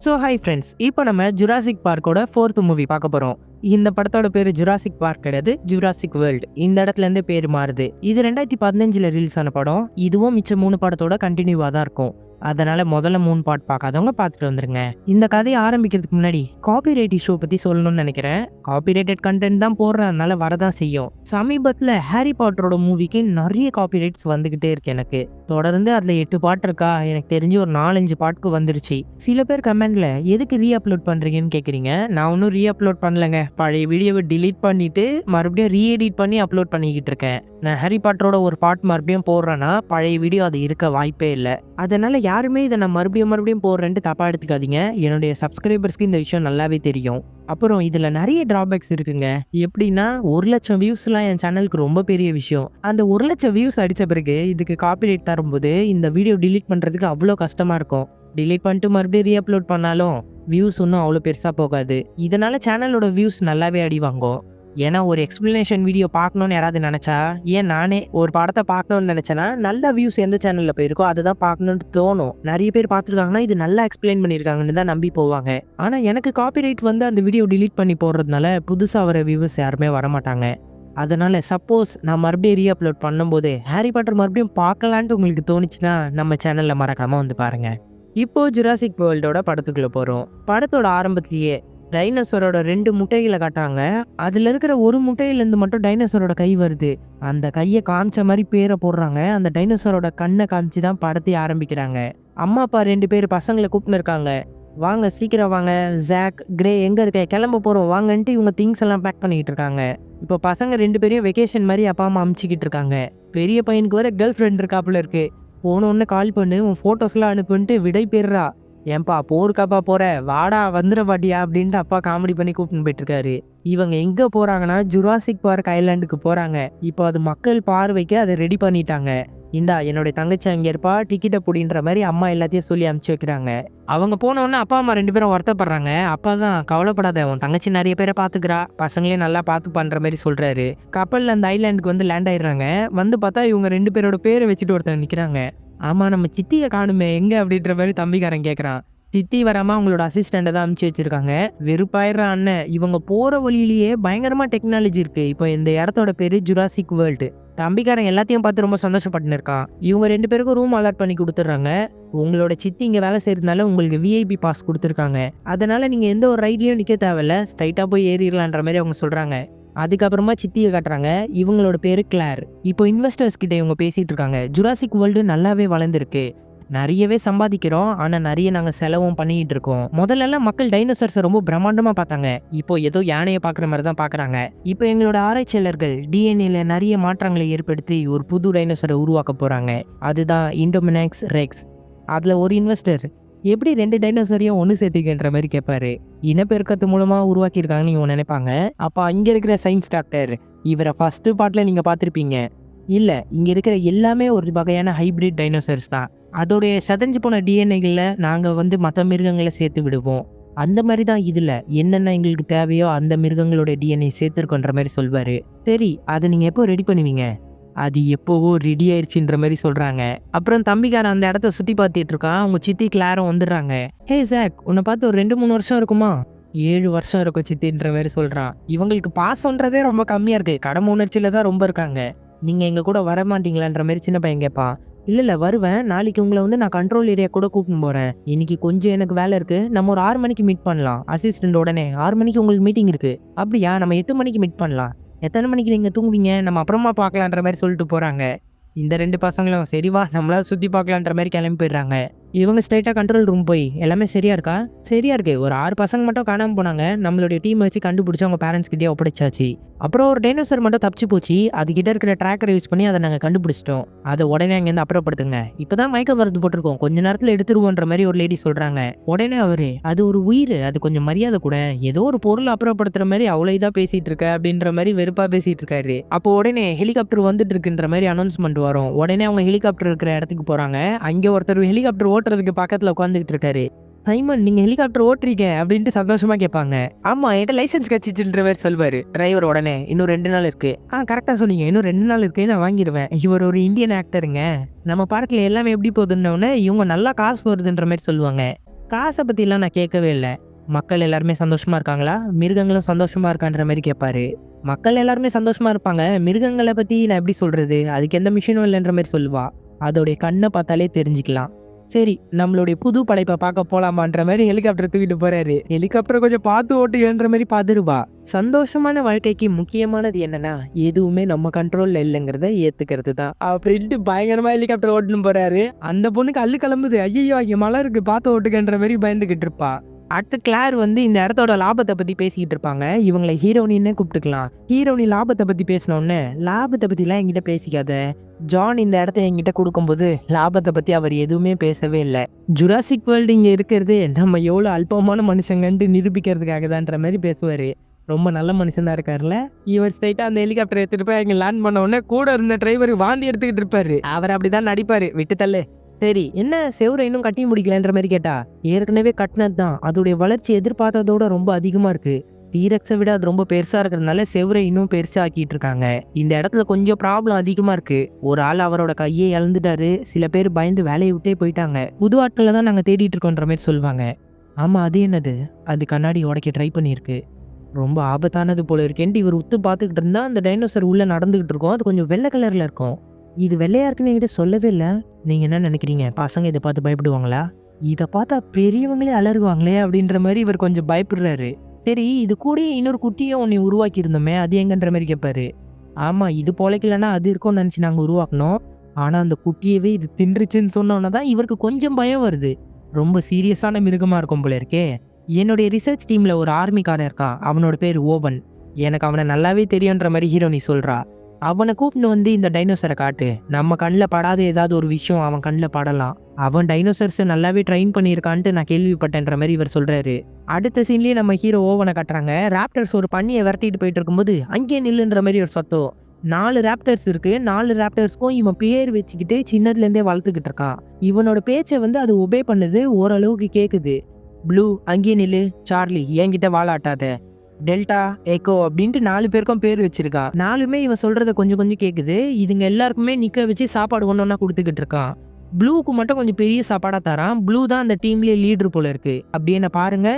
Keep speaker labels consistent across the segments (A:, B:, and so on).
A: Hi friends, இப்போ நம்ம Jurassic பார்க்கோட 4th movie பார்க்க போகிறோம். இந்த படத்தோட பேர் ஜுராசிக் பார்க் கிடையாது, ஜுராசிக் வேர்ல்டு. இந்த இடத்துலேருந்து பேர் மாறுது. இது 2015 ரிலீஸ் ஆன படம். இதுவும் மிச்ச 3 படத்தோட கண்டினியூவாக தான் இருக்கும். அதனால முதல்ல 3 பார்ட் பார்க்காதவங்க பார்த்துட்டு வந்துருங்க. இந்த கதையை ஆரம்பிக்கிறதுக்கு முன்னாடி காப்பிரைட் இஷ்யூ பற்றி சொல்லணும்னு நினைக்கிறேன். காப்பிரைட்டட் கண்டென்ட் தான் போடுறதுனால வரதான் செய்யும். சமீபத்தில் ஹாரி பாட்டரோட மூவிக்கு நிறைய காப்பிரைட்ஸ் வந்துகிட்டே இருக்கு. எனக்கு தொடர்ந்து அதில் 8 பாட்டு இருக்கா, எனக்கு தெரிஞ்சு ஒரு 4-5 பாட்டுக்கு வந்துருச்சு. சில பேர் கமெண்ட்ல எதுக்கு ரீ அப்லோட் பண்றீங்கன்னு கேட்குறீங்க. நான் ஒன்றும் ரீ அப்லோட் பண்ணலங்க. பழைய வீடியோவை டிலீட் பண்ணிட்டு மறுபடியும் ரீஎடிட் பண்ணி அப்லோட் பண்ணிக்கிட்டு இருக்கேன். நான் ஹாரி பாட்டரோட ஒரு பாட்டு மறுபடியும் போடுறேன்னா பழைய வீடியோ அது இருக்க வாய்ப்பே இல்லை. அதனால யாருமே இதை நான் மறுபடியும் போடுறேன்ட்டு தப்பா எடுத்துக்காதீங்க. என்னுடைய சப்ஸ்கிரைபர்ஸ்க்கு இந்த விஷயம் நல்லாவே தெரியும். அப்புறம் இதுல நிறைய டிராபேக்ஸ் இருக்குங்க. எப்படின்னா 1,00,000 வியூஸ்லாம் என் சேனலுக்கு ரொம்ப பெரிய விஷயம். அந்த 1,00,000 வியூஸ் அடிச்ச பிறகு இதுக்கு காப்பிரைட் தரும்போது இந்த வீடியோ டிலீட் பண்றதுக்கு அவ்வளோ கஷ்டமா இருக்கும். டிலீட் பண்ணிட்டு மறுபடியும் ரீ அப்லோட் பண்ணாலும் வியூஸ் ஒன்றும் அவ்வளோ பெருசாக போகாது. இதனால சேனலோட வியூஸ் நல்லாவே அடி வாங்கும். ஏன்னா ஒரு எக்ஸ்பிளனேஷன் வீடியோ பார்க்கணுன்னு யாராவது நினச்சா, ஏன் நானே ஒரு படத்தை பார்க்கணுன்னு நினச்சேன்னா நல்ல வியூஸ் எந்த சேனலில் போயிருக்கோ அதை தான் பார்க்கணுன்னு தோணும். நிறைய பேர் பார்த்துருக்காங்கன்னா இது நல்லா எக்ஸ்பிளைன் பண்ணியிருக்காங்கன்னு தான் நம்பி போவாங்க. ஆனால் எனக்கு காப்பிரைட் வந்து அந்த வீடியோ டிலீட் பண்ணி போடுறதுனால புதுசாக வர வியூவர்ஸ் யாருமே வரமாட்டாங்க. அதனால சப்போஸ் நான் மறுபடியும் ரீ அப்லோட் பண்ணும்போது ஹாரி பாட்டர் மறுபடியும் பார்க்கலான்ட்டு உங்களுக்கு தோணுச்சுன்னா நம்ம சேனலில் மறக்காமல் வந்து பாருங்கள். இப்போ ஜுராசிக் வேர்ல்டோட படத்துக்குள்ளே போகிறோம். படத்தோட ஆரம்பத்திலேயே டைனோசரோட 2 முட்டைகளை காட்டாங்க. அதுல இருக்கிற ஒரு முட்டையிலேருந்து மட்டும் டைனோசரோட கை வருது. அந்த கையை காமிச்ச மாதிரி பேரை போடுறாங்க. அந்த டைனோசரோட கண்ணை காமிச்சு தான் படத்தையே ஆரம்பிக்கிறாங்க. அம்மா அப்பா 2 பேர் பசங்களை கூப்பிட்டு இருக்காங்க. வாங்க சீக்கிரம் வாங்க, ஜாக், கிரே எங்க இருக்க, கிளம்ப போறோம் வாங்கன்ட்டு இவங்க திங்ஸ் எல்லாம் பேக் பண்ணிக்கிட்டு இருக்காங்க. இப்போ பசங்க 2 பேரையும் வெக்கேஷன் மாதிரி அப்பா அம்மா அமுச்சிக்கிட்டு இருக்காங்க. பெரிய பையனுக்கு வர கேர்ள் ஃப்ரெண்ட் இருக்காப்புல இருக்கு. போனோன்னு கால் பண்ணு, உன் ஃபோட்டோஸ்லாம் அனுப்புன்ட்டு விடை பெறுறா. ஏன்பா போருக்காப்பா போற, வாடா வந்துட பாட்டியா அப்படின்ட்டு அப்பா காமெடி பண்ணி கூப்பிட்டு போயிட்டு இருக்காரு. இவங்க எங்க போறாங்கன்னா ஜுராசிக் பார்க் ஐலாண்டுக்கு போறாங்க. இப்போ அது மக்கள் பார்வைக்கு அதை ரெடி பண்ணிட்டாங்க. இந்தா என்னுடைய தங்கச்சி அங்கே இருப்பா, டிக்கெட்டை பிடின்ற மாதிரி அம்மா எல்லாத்தையும் சொல்லி அனுப்பிச்சு வைக்கிறாங்க. அவங்க போனோடனே அப்பா அம்மா 2 பேரும் வருத்தப்படுறாங்க. அப்பா தான் கவலைப்படாத, உன் தங்கச்சி நிறைய பேரை பார்த்துக்கிறா, பசங்களையும் நல்லா பார்த்து பண்ற மாதிரி சொல்றாரு. கப்பலில் அந்த ஐலாண்டுக்கு வந்து லேண்ட் ஆயிடுறாங்க. வந்து பார்த்தா இவங்க 2 பேரோட பேரை வச்சுட்டு ஒருத்தர் நிற்கிறாங்க. ஆமா நம்ம சித்தியை காணுமே எங்க அப்படின்ற மாதிரி தம்பிக்காரன் கேட்குறான். சித்தி வராமல் அவங்களோட அசிஸ்டண்ட்டை தான் அனுப்பிச்சு வச்சிருக்காங்க. வெறுப்பாயிடுற அண்ணன். இவங்க போகிற வழியிலேயே பயங்கரமாக டெக்னாலஜி இருக்குது. இப்போ இந்த இடத்தோட பேர் ஜுராசிக் வேர்ல்டு. தம்பிக்காரன் எல்லாத்தையும் பார்த்து ரொம்ப சந்தோஷப்பட்டுன்னு இருக்கான். இவங்க 2 பேருக்கும் ரூம் அலாட் பண்ணி கொடுத்துட்றாங்க. உங்களோட சித்தி இங்கே வேலை செய்யறதுனால உங்களுக்கு விஐபி பாஸ் கொடுத்துருக்காங்க. அதனால நீங்கள் எந்த ஒரு ரைட்லையும் நிற்க தேவையில்ல, ஸ்ட்ரைட்டாக போய் ஏறிடலான்ற மாதிரி அவங்க சொல்கிறாங்க. அதுக்கப்புறமா சித்தியை காட்டுறாங்க. இவங்களோட பேரு கிளார். இப்போ இன்வெஸ்டர்ஸ் கிட்ட இவங்க பேசிட்டு இருக்காங்க. ஜுராசிக் வேர்ல்டு நல்லாவே வளர்ந்துருக்கு, நிறையவே சம்பாதிக்கிறோம், ஆனால் நிறைய நாங்கள் செலவும் பண்ணிட்டு இருக்கோம். முதல்லலாம் மக்கள் டைனோசர்ஸை ரொம்ப பிரம்மாண்டமாக பார்த்தாங்க. இப்போ ஏதோ யானையை பார்க்குற மாதிரி தான் பார்க்குறாங்க. இப்போ எங்களோட ஆராய்ச்சியாளர்கள் டிஎன்ஏல நிறைய மாற்றங்களை ஏற்படுத்தி ஒரு புது டைனோசரை உருவாக்க போகிறாங்க. அதுதான் இண்டோமினாக்ஸ் ரெக்ஸ். அதில் ஒரு இன்வெஸ்டர் எப்படி 2 டைனோசரையும் ஒன்று சேர்த்துக்கின்ற மாதிரி கேட்பாரு. இனப்பெருக்கத்து மூலமாக உருவாக்கியிருக்காங்கன்னு இவங்க நினைப்பாங்க. அப்போ இங்கே இருக்கிற சயின்ஸ் டாக்டர், இவரை ஃபஸ்ட்டு பார்ட்டில் நீங்கள் பார்த்துருப்பீங்க. இல்லை, இங்கே இருக்கிற எல்லாமே ஒரு வகையான ஹைப்ரிட் டைனோசர்ஸ் தான். அதோடைய செதஞ்சு போன டிஎன்ஏகளில் நாங்கள் வந்து மற்ற மிருகங்களை சேர்த்து விடுவோம். அந்த மாதிரி தான் இதில் என்னென்ன எங்களுக்கு தேவையோ அந்த மிருகங்களோட டிஎன்ஏ சேர்த்துருக்கோன்ற மாதிரி சொல்வார். சரி, அதை நீங்கள் எப்போ ரெடி பண்ணுவீங்க? அது எப்போவோ ரெடி ஆயிடுச்சுன்ற மாதிரி சொல்கிறாங்க. அப்புறம் தம்பிக்காரன் அந்த இடத்த சுற்றி பார்த்துட்டு இருக்கான். அவங்க சித்தி கிளாரும் வந்துடுறாங்க. ஹே ஜாக், உன்னை பார்த்து ஒரு 2-3 வருஷம் இருக்குமா? 7 வருஷம் இருக்கும் சித்தின்ற மாதிரி சொல்கிறான். இவங்களுக்கு பாசன்றதே ரொம்ப கம்மியாக இருக்குது, கடமை உணர்ச்சியில் தான் ரொம்ப இருக்காங்க. நீங்கள் எங்கள் கூட வர மாட்டீங்களான்ற மாதிரி சின்ன பையன் கேட்பான். இல்லை வருவேன், நாளைக்கு உங்களை வந்து நான் கண்ட்ரோல் ஏரியா கூட கூப்பிட்டு போகிறேன். இன்னைக்கு கொஞ்சம் எனக்கு வேலை இருக்குது, நம்ம ஒரு 6 மணிக்கு மீட் பண்ணலாம். அசிஸ்டண்ட் உடனே 6 மணிக்கு உங்களுக்கு மீட்டிங் இருக்குது. அப்படியா, நம்ம 8 மணிக்கு மீட் பண்ணலாம். எத்தனை மணிக்கு நீங்கள் தூங்குவீங்க, நம்ம அப்புறமா பார்க்கலான்ற மாதிரி சொல்லிட்டு போகிறாங்க. இந்த 2 பசங்களும் சரிவா நம்மளால சுற்றி பார்க்கலான்ற மாதிரி கிளம்பி போயிடுறாங்க. இவங்க ஸ்ட்ரைட்டாக கண்ட்ரோல் ரூம் போய் எல்லாமே சரியா இருக்கா? சரியா இருக்கு, ஒரு 6 பசங்க மட்டும் காணாமல் போனாங்க, நம்மளுடைய டீம் வச்சு கண்டுபிடிச்சி அவங்க பேரண்ட்ஸ் கிட்டே ஒப்படைச்சாச்சு. அப்புறம் ஒரு டைனோசர் மட்டும் தப்பிச்சு போச்சு, அதுக்கிட்ட இருக்கிற ட்ராக்கரை யூஸ் பண்ணி அதை நாங்கள் கண்டுபிடிச்சிட்டோம். அதை உடனே அங்கேருந்து அப்புறப்படுத்துங்க, இப்போதான் மயக்க மருந்து போட்டிருக்கோம், கொஞ்ச நேரத்தில் எடுத்துருவோன்ற மாதிரி ஒரு லேடி சொல்கிறாங்க. உடனே அவரு, அது ஒரு உயிர், அது கொஞ்சம் மரியாதை கூட, ஏதோ ஒரு பொருள் அப்புறப்படுத்துற மாதிரி அவ்வளோ இதாக பேசிட்டு இருக்க அப்படின்ற மாதிரி வெறுப்பாக பேசிட்டு இருக்காரு. அப்போ உடனே ஹெலிகாப்டர் வந்துட்டு இருக்குன்ற மாதிரி அனௌன்ஸ்மெண்ட் வரும். உடனே அவங்க ஹெலிகாப்டர் இருக்கிற இடத்துக்கு போகிறாங்க. அங்கே ஒருத்தர் ஹெலிகாப்டர் ஓட்டுறதுக்கு பக்கத்தில் உட்காந்துக்கிட்டு இருக்காரு. சைமன், நீங்க ஹெலிகாப்டர் ஓட்டுறீங்க அப்படின்ட்டு சந்தோஷமா கேட்பாங்க. ஆமா, என்கிட்ட லைசன்ஸ் கிடைச்சிச்சுன்ற மாதிரி சொல்வாரு. டிரைவர் உடனே இன்னும் 2 நாள் இருக்கு. கரெக்டா சொன்னீங்க, இன்னும் 2 நாள் இருக்கு, நான் வாங்கிடுவேன். இவர் ஒரு இந்தியன் ஆக்டருங்க. நம்ம பார்க்கல எல்லாமே எப்படி போகுதுன்னு இவங்க நல்லா காசு வருதுன்ற மாதிரி சொல்லுவாங்க. காசை பற்றிலாம் நான் கேட்கவே இல்லை. மக்கள் எல்லாருமே சந்தோஷமா இருக்காங்களா, மிருகங்களும் சந்தோஷமா இருக்கான்ற மாதிரி கேட்பாரு. மக்கள் எல்லாருமே சந்தோஷமா இருப்பாங்க, மிருகங்களை பற்றி நான் எப்படி சொல்கிறது, அதுக்கு எந்த மிஷினும் இல்லைன்ற மாதிரி சொல்லுவா. அதோடைய கண்ணை பார்த்தாலே தெரிஞ்சுக்கலாம். சரி, நம்மளுடைய புது படைப்பை பார்க்க போலாமான்ற மாதிரி ஹெலிகாப்டர் தூக்கிட்டு போறாரு. ஹெலிகாப்டர் கொஞ்சம் பார்த்து ஓட்டுன்ற மாதிரி பார்த்துருவா. சந்தோஷமான வாழ்க்கைக்கு முக்கியமானது என்னன்னா, எதுவுமே நம்ம கண்ட்ரோல்ல இல்லைங்கிறத ஏத்துக்கிறது தான் அப்படின்ட்டு பயங்கரமா ஹெலிகாப்டர் ஓட்டுன்னு போறாரு. அந்த பொண்ணுக்கு அள்ளு கிளம்புது. ஐயோ, இங்க மழை இருக்கு, பார்த்து ஓட்டுக்கன்ற மாதிரி பயந்துகிட்டு இருப்பா. அடுத்து கிளார் வந்து இந்த இடத்தோட லாபத்தை பத்தி பேசிக்கிட்டு இருப்பாங்க. இவங்களை ஹீரோனின்னே கூப்பிட்டுக்கலாம். ஹீரோனி லாபத்தை பத்தி பேசினோடனே, லாபத்தை பத்திலாம் என்கிட்ட பேசிக்காத, ஜான் இந்த இடத்த என்கிட்ட கொடுக்கும்போது லாபத்தை பற்றி அவர் எதுவுமே பேசவே இல்லை. ஜுராசிக் வேர்ல்டு இங்கே இருக்கிறது நம்ம எவ்வளோ அல்பமான மனுஷங்கன்ட்டு நிரூபிக்கிறதுக்காக தான்ற மாதிரி பேசுவார். ரொம்ப நல்ல மனுஷன் தான் இருக்காருல்ல. இவர் ஸ்ட்ரைட்டாக அந்த ஹெலிகாப்டர் எடுத்துகிட்டு போய் அங்கே லேண்ட் பண்ண உடனே கூட இருந்த டிரைவர் வாந்தி எடுத்துக்கிட்டு இருப்பாரு. அவர் அப்படி தான் நடிப்பார், விட்டு தள்ளு. சரி, என்ன செவரை இன்னும் கட்டி முடிக்கலன்ற மாதிரி கேட்டா, ஏற்கனவே கட்டினது தான், அதோடைய வளர்ச்சி எதிர்பார்த்ததோட ரொம்ப அதிகமாக இருக்குது. டீரெக்ஸை விட அது ரொம்ப பெருசாக இருக்கிறதுனால செவரை இன்னும் பெருசாக ஆக்கிட்டு இருக்காங்க. இந்த இடத்துல கொஞ்சம் ப்ராப்ளம் அதிகமாக இருக்குது. ஒரு ஆள் அவரோட கையை இழந்துட்டாரு. சில பேர் பயந்து வேலையை விட்டே போயிட்டாங்க. புது ஆட்களை தான் நாங்கள் தேடிட்டு இருக்கோன்ற மாதிரி சொல்லுவாங்க. ஆமாம், அது என்னது? அது கண்ணாடி உடைக்க ட்ரை பண்ணியிருக்கு. ரொம்ப ஆபத்தானது போல இருக்கேன்ட்டு இவர் உத்து பார்த்துக்கிட்டு இருந்தால் அந்த டைனோசர் உள்ளே நடந்துக்கிட்டு இருக்கோம். அது கொஞ்சம் வெள்ளை கலரில் இருக்கும். இது வெள்ளையா இருக்குன்னு என்கிட்ட சொல்லவே இல்லை. நீங்கள் என்ன நினைக்கிறீங்க, பசங்க இதை பார்த்து பயப்படுவாங்களா? இதை பார்த்தா பெரியவங்களே அலறுவாங்களே அப்படின்ற மாதிரி இவர் கொஞ்சம் பயப்படுறாரு. சரி, இது கூட இன்னொரு குட்டியை உன்னை உருவாக்கி இருந்தோமே, அது எங்கன்ற மாதிரி கேட்பாரு. ஆமாம், இது பொழைக்கலன்னா அது இருக்கும்னு நினச்சி நாங்கள் உருவாக்கினோம். ஆனால் அந்த குட்டியவே இது தின்றுச்சுன்னு சொன்னோன்னே தான் இவருக்கு கொஞ்சம் பயம் வருது. ரொம்ப சீரியஸான மிருகமாக இருக்கும் போல இருக்கே. என்னுடைய ரிசர்ச் டீமில் ஒரு ஆர்மிக்காரன் இருக்கான். அவனோட பேர் ஓவன். எனக்கு அவனை நல்லாவே தெரியுன்ற மாதிரி ஹீரோனி சொல்கிறா. அவனை கூப்பிட்டு வந்து இந்த டைனோசரை காட்டு, நம்ம கண்ணில் படாத ஏதாவது ஒரு விஷயம் அவன் கண்ணில் படலாம். அவன் டைனோசர்ஸை நல்லாவே ட்ரெயின் பண்ணியிருக்கான்ட்டு நான் கேள்விப்பட்டேன்ற மாதிரி இவர் சொல்கிறாரு. அடுத்த சீன்லேயே நம்ம ஹீரோ ஓவனை கட்டுறாங்க. ராப்டர்ஸ் ஒரு பண்ணியை விரட்டிட்டு போயிட்டு இருக்கும்போது அங்கேயே நில்லுன்ற மாதிரி ஒரு சத்தம். 4 ராப்டர்ஸ் இருக்கு. 4 ராப்டர்ஸ்க்கும் இவன் பேர் வச்சுக்கிட்டு சின்னதுலேருந்தே வளர்த்துக்கிட்டு இருக்கான். இவனோட பேச்சை வந்து அது ஒபே பண்ணுது, ஓரளவுக்கு கேட்குது. ப்ளூ அங்கேயே நில்லு, சார்லி என்கிட்ட வாழாட்டாத, டெல்டா, எக்கோ அப்படின்ட்டு 4 பேருக்கும் பேர் வச்சிருக்கா. 4மே இவன் சொல்றத கொஞ்சம் கொஞ்சம் கேட்குது. இதுங்க எல்லாருக்குமே நிற்க வச்சு சாப்பாடு ஒன்று ஒன்றா கொடுத்துக்கிட்டு இருக்கான். ப்ளூவுக்கு மட்டும் கொஞ்சம் பெரிய சாப்பாடாக தரான். ப்ளூ தான் அந்த டீம்லேயே லீடர் போல இருக்கு. அப்படி என்ன பாருங்க,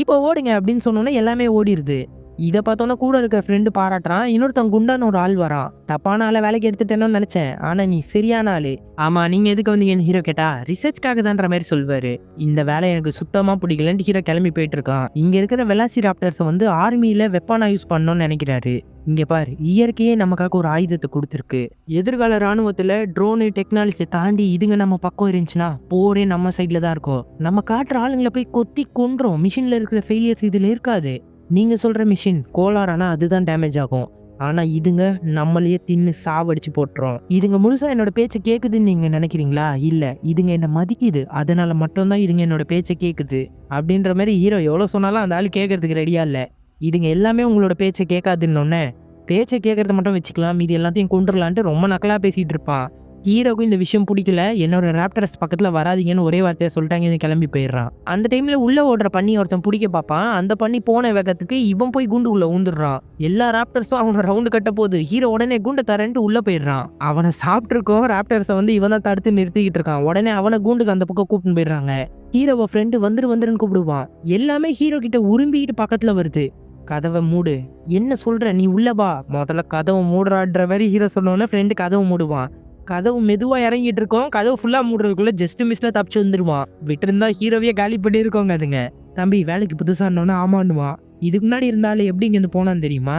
A: இப்போ ஓடுங்க அப்படின்னு சொன்னோன்னே எல்லாமே ஓடிடுது. இதை பார்த்தோன்னா கூட இருக்க ஃப்ரெண்டு பாராட்டுறான். இன்னொருத்தன் குண்டான ஒரு ஆள் வரான். தப்பான ஆளை வேலைக்கு எடுத்துட்டேன்னு நினைச்சேன், ஆனா நீ சரியான ஆளு. ஆமா, நீங்க எதுக்கு வந்தீங்கன்னு ஹீரோ கேட்டா, ரிசர்ச்காக தான்ற மாதிரி சொல்வாரு. இந்த வேலை எனக்கு சுத்தமா பிடிக்கலன்னு ஹீரோ கிளம்பி போயிட்டு இருக்கான். இங்க இருக்கிற வெலாசிராப்டர்ஸ் வந்து ஆர்மியில வெப்பனா யூஸ் பண்ணணும்னு நினைக்கிறாரு. இங்க பாரு, இயற்கையே நமக்காக ஒரு ஆயுதத்தை கொடுத்துருக்கு. எதிர்கால ராணுவத்துல ட்ரோனு டெக்னாலஜியை தாண்டி இதுங்க நம்ம பக்கம் இருந்துச்சுன்னா போரே நம்ம சைட்ல தான் இருக்கும். நம்ம காட்டுற ஆளுங்களை போய் கொத்தி கொன்றோம். மிஷின்ல இருக்கிற ஃபெயிலியர்ஸ் இதுல இருக்காது. நீங்க சொல்ற மிஷின் கோளாறானா அதுதான் டேமேஜ் ஆகும். ஆனா இதுங்க நம்மளையே தின்னு சாவடிச்சு போட்டுரும். இதுங்க முழுசா என்னோட பேச்சை கேட்குதுன்னு நீங்க நினைக்கிறீங்களா? இல்ல, இதுங்க என்ன மதிக்குது, அதனால மட்டும்தான் இதுங்க என்னோட பேச்சை கேட்குது அப்படின்ற மாதிரி ஹீரோ எவ்வளவு சொன்னாலும் அந்த ஆள் கேட்கறதுக்கு ரெடியா இல்ல. இதுங்க எல்லாமே உங்களோட பேச்சை கேட்காதுன்னொன்னே, பேச்சை கேட்கறத மட்டும் வச்சுக்கலாம், மீதி எல்லாத்தையும் கொண்டுடலான்ட்டு ரொம்ப நக்கலா பேசிட்டு இருப்பான். ஹீரோக்கும் இந்த விஷயம் பிடிக்கல. என்னோட ராப்டர்ஸ் பக்கத்தில் வராதிங்கன்னு ஒரே வார்த்தையை சொல்லிட்டாங்க, இது கிளம்பி போயிடுறான். அந்த டைமில் உள்ளே ஓடுற பண்ணி ஒருத்தன் பிடிக்க பார்ப்பான். அந்த பண்ணி போன வேகத்துக்கு இவன் போய் குண்டு உள்ள ஊந்துடுறான். எல்லா ராப்டர்ஸும் அவனை ரவுண்டு கட்ட போகுது. ஹீரோ உடனே குண்டை தரேன்ட்டு உள்ளே போயிடுறான். அவனை சாப்பிட்ருக்கோம் ராப்டர்ஸை வந்து இவன் தான் தடுத்து நிறுத்திக்கிட்டு இருக்கான். உடனே அவனை குண்டுக்கு அந்த பக்கம் கூப்பிட்டு போயிடுறாங்க. ஹீரோவை ஃப்ரெண்டு வந்துருன்னு கூப்பிடுவான். எல்லாமே ஹீரோ கிட்ட உரும்பிக்கிட்டு பக்கத்தில் வருது. கதவை மூடு. என்ன சொல்ற, நீ உள்ளவா, முதல்ல கதவை மூடுறான்ற மாதிரி ஹீரோ சொன்னோன்னே ஃப்ரெண்டு கதவை மூடுவான். கதவு மெதுவாக இறங்கிட்டு இருக்கோம். கதவு ஃபுல்லாக மூடுறதுக்குள்ள ஜஸ்ட் மிஸ்ல தப்பிச்சு வந்துடுவான். விட்டுருந்தா ஹீரோவையே காலி பண்ணியிருக்கோங்க. அதுங்க தம்பி வேலைக்கு புதுசானோன்னு ஆமாண்டுவான். இதுக்கு முன்னாடி இருந்தாலும் எப்படி இங்கேருந்து போனான்னு தெரியுமா,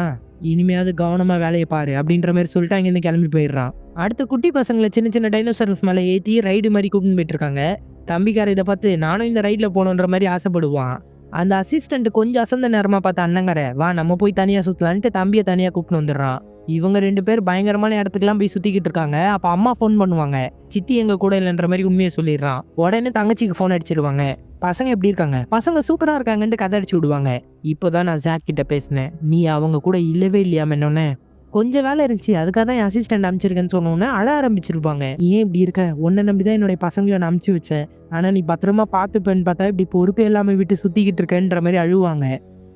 A: இனிமையாவது கவனமாக வேலையை பாரு அப்படின்ற மாதிரி சொல்லிட்டு அங்கேருந்து கிளம்பி போயிடுறான். அடுத்த குட்டி பசங்களை சின்ன சின்ன டைனோசர்ஸ் மேலே ஏற்றி ரைடு மாதிரி கூப்பிட்டு போயிட்டு இருக்காங்க. தம்பிக்கார இதை பார்த்து நானும் இந்த ரைடில் போகணுன்ற மாதிரி ஆசைப்படுவான். அந்த அசிஸ்டண்ட் கொஞ்சம் அசந்த நேரமாக பார்த்து, அண்ணங்கார வா நம்ம போய் தனியாக சுற்றலான்ட்டு தம்பியை தனியாக கூப்பிட்டு வந்துடுறான். இவங்க 2 பேர் பயங்கரமான இடத்துக்குலாம் போய் சுற்றிக்கிட்டு இருக்காங்க. அப்போ அம்மா ஃபோன் பண்ணுவாங்க. சித்தி எங்கள் கூட இல்லைன்ற மாதிரி உண்மையை சொல்லிடுறான். உடனே தங்கச்சிக்கு ஃபோன் அடிச்சிடுவாங்க. பசங்க எப்படி இருக்காங்க? பசங்க சூப்பராக இருக்காங்கன்ட்டு கதை அடிச்சு விடுவாங்க. இப்போ தான் நான் ஜாக் கிட்ட பேசினேன், நீ அவங்க கூட இல்லவே இல்லையாம என்னொன்னே, கொஞ்சம் வேலை இருந்துச்சு அதுக்காக தான் என் அசிஸ்டன்ட் அனுப்பிச்சிருக்கேன்னு சொன்னோன்னே அழ ஆரம்பிச்சிருப்பாங்க. ஏன் இப்படி இருக்க, உன்னை நம்பி தான் என்னுடைய பசங்களை நான் அனுப்பிச்சி வச்சேன், ஆனால் நீ பத்திரமா பார்த்துப்பேன்னு பார்த்தா இப்படி பொறுப்பே இல்லாமல் விட்டு சுற்றிக்கிட்டு இருக்கேன்ற மாதிரி அழுவாங்க.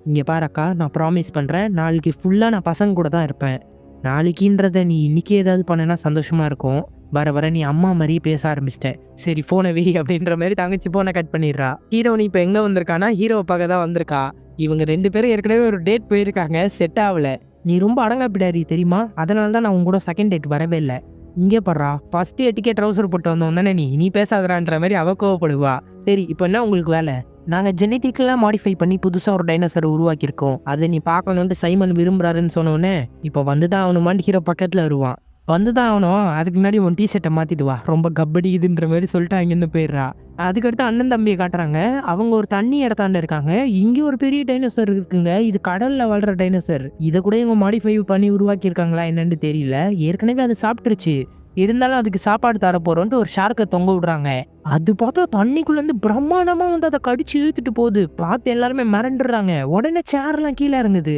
A: இங்கே பாரு அக்கா, நான் ப்ராமிஸ் பண்ணுறேன், நாளைக்கு ஃபுல்லாக நான் பசங்க கூட தான் இருப்பேன். நாளைக்குன்றத நீ இன்னைக்கு ஏதாவது பண்ணனா சந்தோஷமாக இருக்கும். வர வர நீ அம்மா மாதிரியே பேச ஆரம்பிச்சிட்ட. சரி ஃபோனை வை அப்படின்ற மாதிரி தங்கச்சி ஃபோனை கட் பண்ணிடுறா. ஹீரோனி இப்போ எங்கே வந்திருக்கானா ஹீரோவை பார்க்க தான் வந்திருக்கா. இவங்க 2 பேரும் ஏற்கனவே ஒரு டேட் போயிருக்காங்க, செட் ஆகல. நீ ரொம்ப அடங்காப்பிடாரி தெரியுமா, அதனால தான் நான் உங்க கூட செகண்ட் டேட் வரவே இல்லை. இங்கே படுறா, ஃபர்ஸ்ட் எட்டிக்கே ட்ரௌசர் போட்டு வந்தோம் தானே நீ பேசாதறான்ற மாதிரி அவ கோவப்படுவா. சரி இப்போ என்ன உங்களுக்கு வேலை? நாங்கள் ஜெனட்டிக்கலாக மாடிஃபை பண்ணி புதுசாக ஒரு டைனோசர் உருவாக்கியிருக்கோம், அதை நீ பார்க்கணுன்ட்டு சைமன் விரும்புறாருன்னு சொன்னோன்னே இப்போ வந்து தான் அவனுமான்னு ஹீரோ பக்கத்தில் வருவான். வந்து தான் ஆகணும், அதுக்கு முன்னாடி உன் டிஷர்ட்டை மாற்றிட்டு வா, ரொம்ப கப்படி இதுன்ற மாதிரி சொல்லிட்டு அங்கேருந்து போயிடுறா. அதுக்கடுத்து அண்ணன் தம்பியை காட்டுறாங்க. அவங்க ஒரு தண்ணி இடத்தாண்ட இருக்காங்க. இங்கே ஒரு பெரிய டைனோசர் இருக்குங்க, இது கடலில் வாழ்கிற டைனோசர். இதை கூட இவங்க மாடிஃபை பண்ணி உருவாக்கியிருக்காங்களா என்னன்னு தெரியல. ஏற்கனவே அது சாப்பிட்டுருச்சு, இருந்தாலும் அதுக்கு சாப்பாடு தர போறோன்ட்டு ஒரு ஷார்க்கை தொங்க விடுறாங்க. அது பார்த்தா தண்ணிக்குள்ளேருந்து பிரம்மாண்டமா வந்து அதை கடிச்சு இழுத்துட்டு போகுது. பார்த்து எல்லாருமே மிரண்டுறாங்க. உடனே சேர்லாம் கீழே இறங்குது.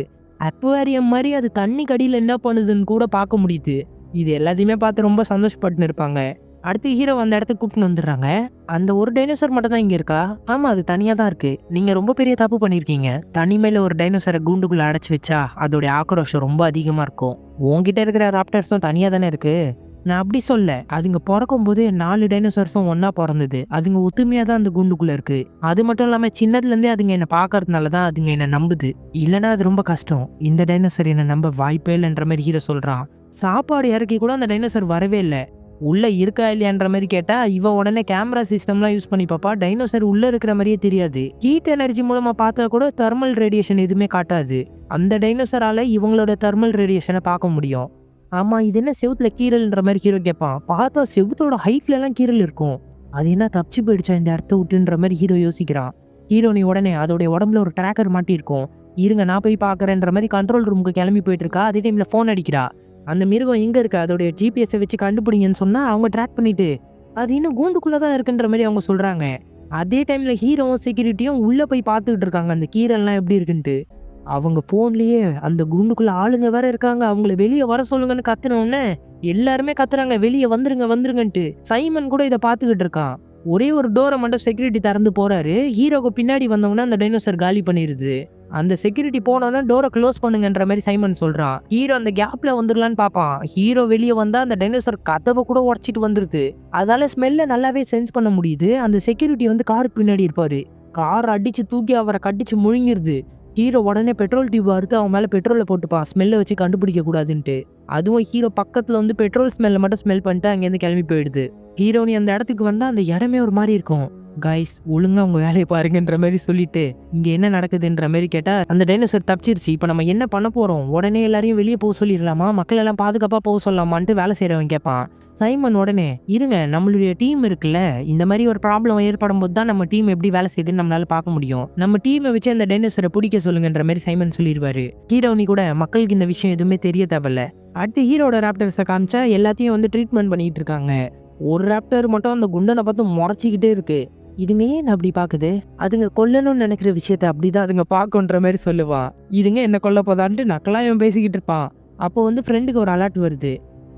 A: அக்வாரியம் மாதிரி அது தண்ணி கடியில் என்ன பண்ணுதுன்னு கூட பார்க்க முடியுது. இது எல்லாத்தையுமே பார்த்து ரொம்ப சந்தோஷப்பட்டுன்னு இருப்பாங்க. அடுத்து ஹீரோ அந்த இடத்துக்கு கூப்பிட்டு வந்துடுறாங்க. அந்த ஒரு டைனோசர் மட்டும் தான் இங்கே இருக்கா? ஆமாம், அது தனியாக தான் இருக்குது. நீங்கள் ரொம்ப பெரிய தப்பு பண்ணியிருக்கீங்க. தனிமையில் ஒரு டைனோசரை கூண்டுக்குள்ளே அடைச்சி வச்சா அதோடைய ஆக்ரோஷம் ரொம்ப அதிகமாக இருக்கும். உங்ககிட்ட இருக்கிற ராப்டர்ஸும் தனியாக தானே இருக்குது. நான் அப்படி சொல்ல, அதுங்க பிறக்கும் போது 4 டைனோசர்ஸும் ஒன்றா பிறந்தது. அதுங்க ஒத்துமையாக தான் அந்த கூண்டுக்குள்ளே இருக்குது. அது மட்டும் இல்லாமல் சின்னதுலேருந்தே அதுங்க என்னை பார்க்கறதுனால தான் அதுங்க என்னை நம்புது. இல்லைனா அது ரொம்ப கஷ்டம். இந்த டைனோசர் என்னை நம்ப வாய்ப்பே இல்லைன்ற மாதிரி ஹீரோ சொல்கிறான். சாப்பாடு இறக்கி கூட அந்த டைனோசர் வரவே இல்லை. உள்ளே இருக்கா இல்லையான்ற மாதிரி கேட்டால் இவன் உடனே கேமரா சிஸ்டம்லாம் யூஸ் பண்ணி பார்ப்பா. டைனோசர் உள்ளே இருக்கிற மாதிரியே தெரியாது. ஹீட் எனர்ஜி மூலமாக பார்த்தா கூட தெர்மல் ரேடியேஷன் எதுவுமே காட்டாது. அந்த டைனோசரால் இவங்களோட தெர்மல் ரேடியேஷனை பார்க்க முடியும். ஆமாம், இது என்ன செவுத்துல கீரல்ன்ற மாதிரி ஹீரோ கேட்பான். பார்த்தா செவுத்தோட ஹைட்லலாம் கீரல் இருக்கும். அது என்ன தப்பிச்சு போயிடுச்சா இந்த இடத்த விட்டுன்ற மாதிரி ஹீரோ யோசிக்கிறான். ஹீரோனி உடனே அதோடைய உடம்புல ஒரு ட்ராக்கர் மாட்டியிருக்கும். இருங்க நான் போய் பார்க்குறேன்ற மாதிரி கண்ட்ரோல் ரூமுக்கு கிளம்பி போயிட்டு இருக்கா. அதே டைமில் ஃபோன் அடிக்கிறா. அந்த மிருகம் எங்கே இருக்கு, அதோடைய ஜிபிஎஸை வச்சு கண்டுபிடிங்கன்னு சொன்னால் அவங்க ட்ராக் பண்ணிட்டு அது இன்னும் கூண்டுக்குள்ளே தான் இருக்குன்ற மாதிரி அவங்க சொல்கிறாங்க. அதே டைமில் ஹீரோவும் செக்யூரிட்டியும் உள்ளே போய் பார்த்துக்கிட்டு இருக்காங்க அந்த கீரல்லாம் எப்படி இருக்குன்ட்டு. அவங்க ஃபோன்லேயே அந்த கூண்டுக்குள்ளே ஆளுங்க வேற இருக்காங்க, அவங்கள வெளியே வர சொல்லுங்கன்னு கத்துனோடனே எல்லாருமே கத்துறாங்க, வெளியே வந்துருங்க வந்துருங்கன்ட்டு. சைமன் கூட இதை பார்த்துக்கிட்டு இருக்கான். ஒரே ஒரு டோரை மட்டும் செக்யூரிட்டி திறந்து போறாரு. ஹீரோக்கு பின்னாடி வந்தவொடனே அந்த டைனோசர் காலி பண்ணிடுது. அந்த செக்யூரிட்டி போனோன்னா டோரை க்ளோஸ் பண்ணுங்கன்ற மாதிரி சைமன் சொல்றான். ஹீரோ அந்த கேப்ல வந்துடலான்னு பார்ப்பான். ஹீரோ வெளியே வந்தா அந்த டைனோசர் கதவை கூட உடச்சிட்டு வந்துருது. அதால ஸ்மெல்ல நல்லாவே சென்ஸ் பண்ண முடியுது. அந்த செக்யூரிட்டி வந்து காருக்கு பின்னாடி இருப்பாரு. கார் அடிச்சு தூக்கி அவரை கடிச்சு முழுங்கிருது. ஹீரோ உடனே பெட்ரோல் டியூப் அறுத்து அவன் மேலே பெட்ரோலை போட்டுப்பான், ஸ்மெல்லை வச்சு கண்டுபிடிக்க கூடாதுன்ட்டு. அதுவும் ஹீரோ பக்கத்தில் வந்து பெட்ரோல் ஸ்மெல்லை மட்டும் ஸ்மெல் பண்ணிட்டு அங்கேருந்து கிளம்பி போயிடுது. ஹீரோனி அந்த இடத்துக்கு வந்தால் அந்த இடமே ஒரு மாதிரி இருக்கும். கைஸ் ஒழுங்காக அவங்க வேலையை பாருங்கன்ற மாதிரி சொல்லிட்டு இங்கே என்ன நடக்குதுன்ற மாதிரி கேட்டால் அந்த டைனோசர் தப்பிச்சிருச்சு, இப்போ நம்ம என்ன பண்ண போகிறோம், உடனே எல்லாரையும் வெளியே போக சொல்லிடலாமா, மக்கள் எல்லாம் பாதுகாப்பாக போக சொல்லலாமான்ட்டு வேலை செய்கிறவன் கேட்பான். சைமன் உடனே இருங்க, நம்மளுடைய டீம் இருக்குல்ல, இந்த மாதிரி ஒரு ப்ராப்ளம் ஏற்படும் போது தான் நம்ம டீம் எப்படி வேலை செய்யுதுன்னு நம்மளால பார்க்க முடியும், நம்ம டீமை வச்சு அந்த டைனோசரை பிடிக்க சொல்லுங்கன்ற மாதிரி சைமன் சொல்லிடுவாரு. ஹீரோனி கூட மக்களுக்கு இந்த விஷயம் எதுவுமே தெரிய தேவையில்ல. அடுத்து ஹீரோட ராப்டர்ஸை காமிச்சா எல்லாத்தையும் வந்து ட்ரீட்மெண்ட் பண்ணிட்டு இருக்காங்க. ஒரு ராப்டர் மட்டும் அந்த குண்டனை பார்த்து முறைச்சிக்கிட்டே இருக்கு. இதுங்க ஏன் அப்படி பார்க்குது, அதுங்க கொல்லணும்னு நினைக்கிற விஷயத்த அப்படிதான் அதுங்க பார்க்குன்ற மாதிரி சொல்லுவான். இதுங்க என்ன கொல்ல போதான்ட்டு நக்கலாயம் பேசிக்கிட்டு இருப்பான். அப்போ வந்து ஃப்ரெண்டுக்கு ஒரு அலர்ட் வருது,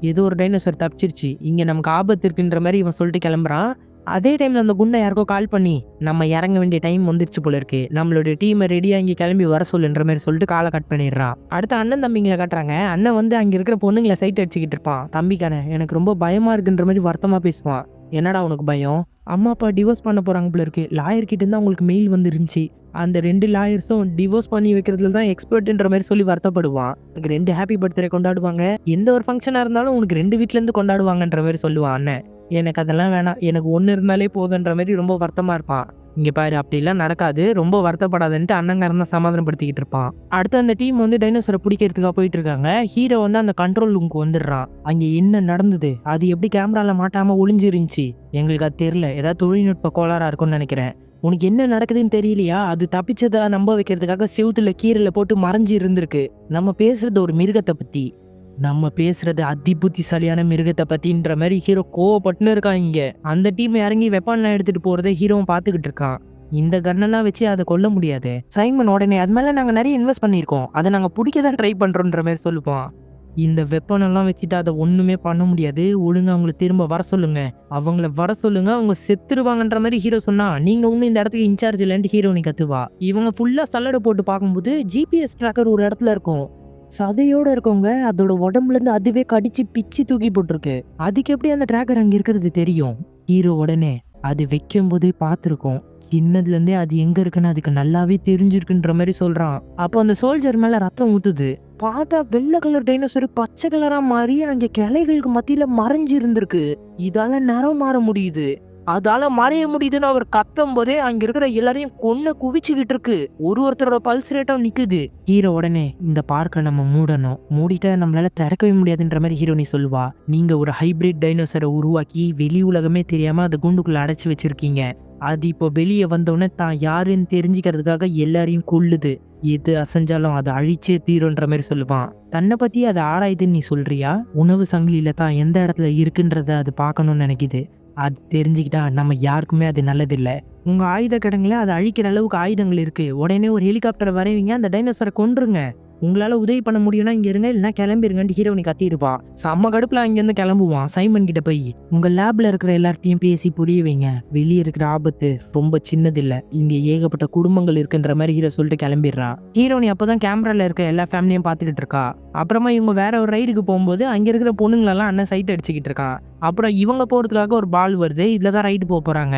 A: ஏதோ ஒரு டைனோசர் தப்பிச்சிருச்சு, இங்கே நமக்கு ஆபத்து இருக்குன்ற மாதிரி இவன் சொல்லிட்டு கிளம்புறான். அதே டைமில் அந்த குண்டை யாருக்கோ கால் பண்ணி நம்ம இறங்க வேண்டிய டைம் வந்துருச்சு போல இருக்கு, நம்மளுடைய டீமை ரெடியாக இங்கே கிளம்பி வர சொல்லுன்ற மாதிரி சொல்லிட்டு காலை கட் பண்ணிடுறான். அடுத்து அண்ணன் தம்பிங்களை காட்டுறாங்க. அண்ணன் வந்து அங்கே இருக்கிற பொண்ணுங்களை சைட் அடிச்சுக்கிட்டு இருப்பான். தம்பிக்கான எனக்கு ரொம்ப பயமாக இருக்குன்ற மாதிரி வருத்தமாக பேசுவான். என்னடா உனக்கு பயம், அம்மா அப்பா டிவோர்ஸ் பண்ண போகிறாங்க போல இருக்கு, லாயர்கிட்ட இருந்து அவங்களுக்கு மெயில் வந்துருந்துச்சு, அந்த 2 லாயர்ஸும் டிவோர்ஸ் பண்ணி வைக்கிறதுல தான் எக்ஸ்பர்ட்ன்ற மாதிரி சொல்லி வருத்தப்படுவான். அதுக்கு 2 ஹாப்பி பர்த்டே கொண்டாடுவாங்க, எந்த ஒரு ஃபங்க்ஷனாக இருந்தாலும் உனக்கு 2 வீட்டிலேருந்து கொண்டாடுவாங்கன்ற மாதிரி சொல்லுவான் அண்ணன். எனக்கு அதெல்லாம் வேணாம், எனக்கு ஒன்று இருந்தாலே போதுன்ற மாதிரி ரொம்ப வருத்தமாக இருப்பான். இங்கே பாரு அப்படிலாம் நடக்காது, ரொம்ப வருத்தப்படாதுன்ட்டு அண்ணங்காரன் தான் சமாதானப்படுத்திக்கிட்டு இருப்பான். அடுத்து அந்த டீம் வந்து டைனோசரை பிடிக்கிறதுக்காக போயிட்டு இருக்காங்க. ஹீரோ வந்து அந்த கண்ட்ரோல் ரூமுக்கு வந்துடுறான். அங்கே என்ன நடந்தது, அது எப்படி கேமராவில் மாட்டாமல் ஒளிஞ்சிருந்துச்சு, எங்களுக்கு அது தெரியல, ஏதாவது தொழில்நுட்ப கோளாறாக இருக்கும்னு நினைக்கிறேன். உனக்கு என்ன நடக்குதுன்னு தெரியலையா, அது தப்பிச்சதை நம்ப வைக்கிறதுக்காக செவுத்துல கீரையில போட்டு மறைஞ்சி இருந்திருக்கு. நம்ம பேசுறது ஒரு மிருகத்தை பற்றி, நம்ம பேசுறது அதி புத்திசாலியான மிருகத்தை பத்தின்ற மாதிரி ஹீரோ கோவப்பட்டுன்னு இருக்கான். இங்க அந்த டீம் இறங்கி வெப்பன்லாம் எடுத்துட்டு போறதை ஹீரோவும் பார்த்துக்கிட்டு இருக்கான். இந்த கன்னெல்லாம் வச்சு அதை கொல்ல முடியாது. சைமன் உடனே அது மேல நாங்க நிறைய இன்வெஸ்ட் பண்ணியிருக்கோம், அதை நாங்க பிடிக்க தான் ட்ரை பண்றோன்ற மாதிரி சொல்லுவான். இந்த வெப்பனெல்லாம் வச்சுட்டு அதை ஒண்ணுமே பண்ண முடியாது, ஒழுங்கு அவங்களை திரும்ப வர சொல்லுங்க, அவங்கள வர சொல்லுங்க, அவங்க செத்துருவாங்கன்ற மாதிரி ஹீரோ சொன்னா, நீங்க ஒன்னும் இந்த இடத்துக்கு இன்சார்ஜ் இல்லைன்ட்டு ஹீரோனி கத்துவா. இவங்க ஃபுல்லா சல்லடை போட்டு பார்க்கும்போது ஜிபிஎஸ் ட்ராக்கர் ஒரு இடத்துல இருக்கும். சதையோட இருக்கவங்க அதோட உடம்புல இருந்து அதுவே கடிச்சு பிச்சு தூக்கி போட்டிருக்கு. அதுக்கு எப்படி அந்த டிராகர் அங்க இருக்கிறது தெரியும்? ஹீரோ உடனே அது வைக்கும் போதே பார்த்துருக்கோம். சின்னதுல இருந்தே அது எங்க இருக்குன்னு அதுக்கு நல்லாவே தெரிஞ்சிருக்குன்ற மாதிரி சொல்றான். அப்போ அந்த சோல்ஜர் மேல ரத்தம் ஊத்துது. பார்த்தா வெள்ளை கலர் டைனோசர் பச்சை கலரா மாறி அங்க கிளைகளுக்கு மத்தியில மறைஞ்சு இருந்திருக்கு. இதால நிறம் மாற முடியுது. அதால மறைய முடியுதுன்னு அவர் கத்தும் போதே அங்க இருக்கிற எல்லாரையும் கொன்னு குவிச்சுக்கிட்டு இருக்கு. ஒருத்தரோட பல்ஸ் ரேட்டும் நிக்குது. ஹீரோ உடனே இந்த பார்க்க நம்ம மூடணும், மூடிட்டா நம்மளால திறக்கவே முடியாதுன்ற மாதிரி ஹீரோனி சொல்லுவா. நீங்க ஒரு ஹைபிரிட் டைனோசரை உருவாக்கி வெளி உலகமே தெரியாம அதை கூண்டுக்குள்ள அடைச்சு வச்சிருக்கீங்க. அது இப்போ வெளியே வந்தோடனே தான் யாருன்னு தெரிஞ்சுக்கிறதுக்காக எல்லாரையும் கொல்லுது. எது அசைஞ்சாலும் அதை அழிச்சே தீருன்ற மாதிரி சொல்லுவான். தன்னை பத்தி அதை ஆராயுதுன்னு நீ சொல்றியா? உணவு சங்கிலியில தான் எந்த இடத்துல இருக்குன்றத அது பார்க்கணும்னு நினைக்குது. அது தெரிஞ்சுக்கிட்டா நம்ம யாருக்குமே அது நல்லதில்லை. உங்க ஆயுத கிடங்குல அதை அழிக்கிற அளவுக்கு ஆயுதங்கள் இருக்கு. உடனே ஒரு ஹெலிகாப்டரை வரைவீங்க, அந்த டைனோசரை கொன்றுங்க. உங்களால உதவி பண்ண முடியும்னா இங்க இருங்க, இல்லைன்னா கிளம்பிருங்கன்னு ஹீரோனி கத்திருப்பா. செம்ம கடுப்புல அங்கிருந்து கிளம்புவான். சைமன் கிட்ட போய் உங்க லேப்ல இருக்கிற எல்லார்ட்டையும் பேசி புரிய வைங்க, வெளியே இருக்கிற ஆபத்து ரொம்ப சின்னதில்லை, இங்க ஏகப்பட்ட குடும்பங்கள் இருக்குன்ற மாதிரி ஹீரோ சொல்லிட்டு கிளம்பிடுறான். ஹீரோனி அப்பதான் கேமரால இருக்க எல்லா ஃபேமிலியும் பார்த்துக்கிட்டு இருக்கா. அப்புறமா இவங்க வேற ஒரு ரைடுக்கு போகும்போது அங்க இருக்கிற பொண்ணுங்களெல்லாம் அண்ணன் சைட் அடிச்சுக்கிட்டு இருக்கான். அப்புறம் இவங்க போறதுக்காக ஒரு பால் வருது. இதுலதான் ரைடு போறாங்க.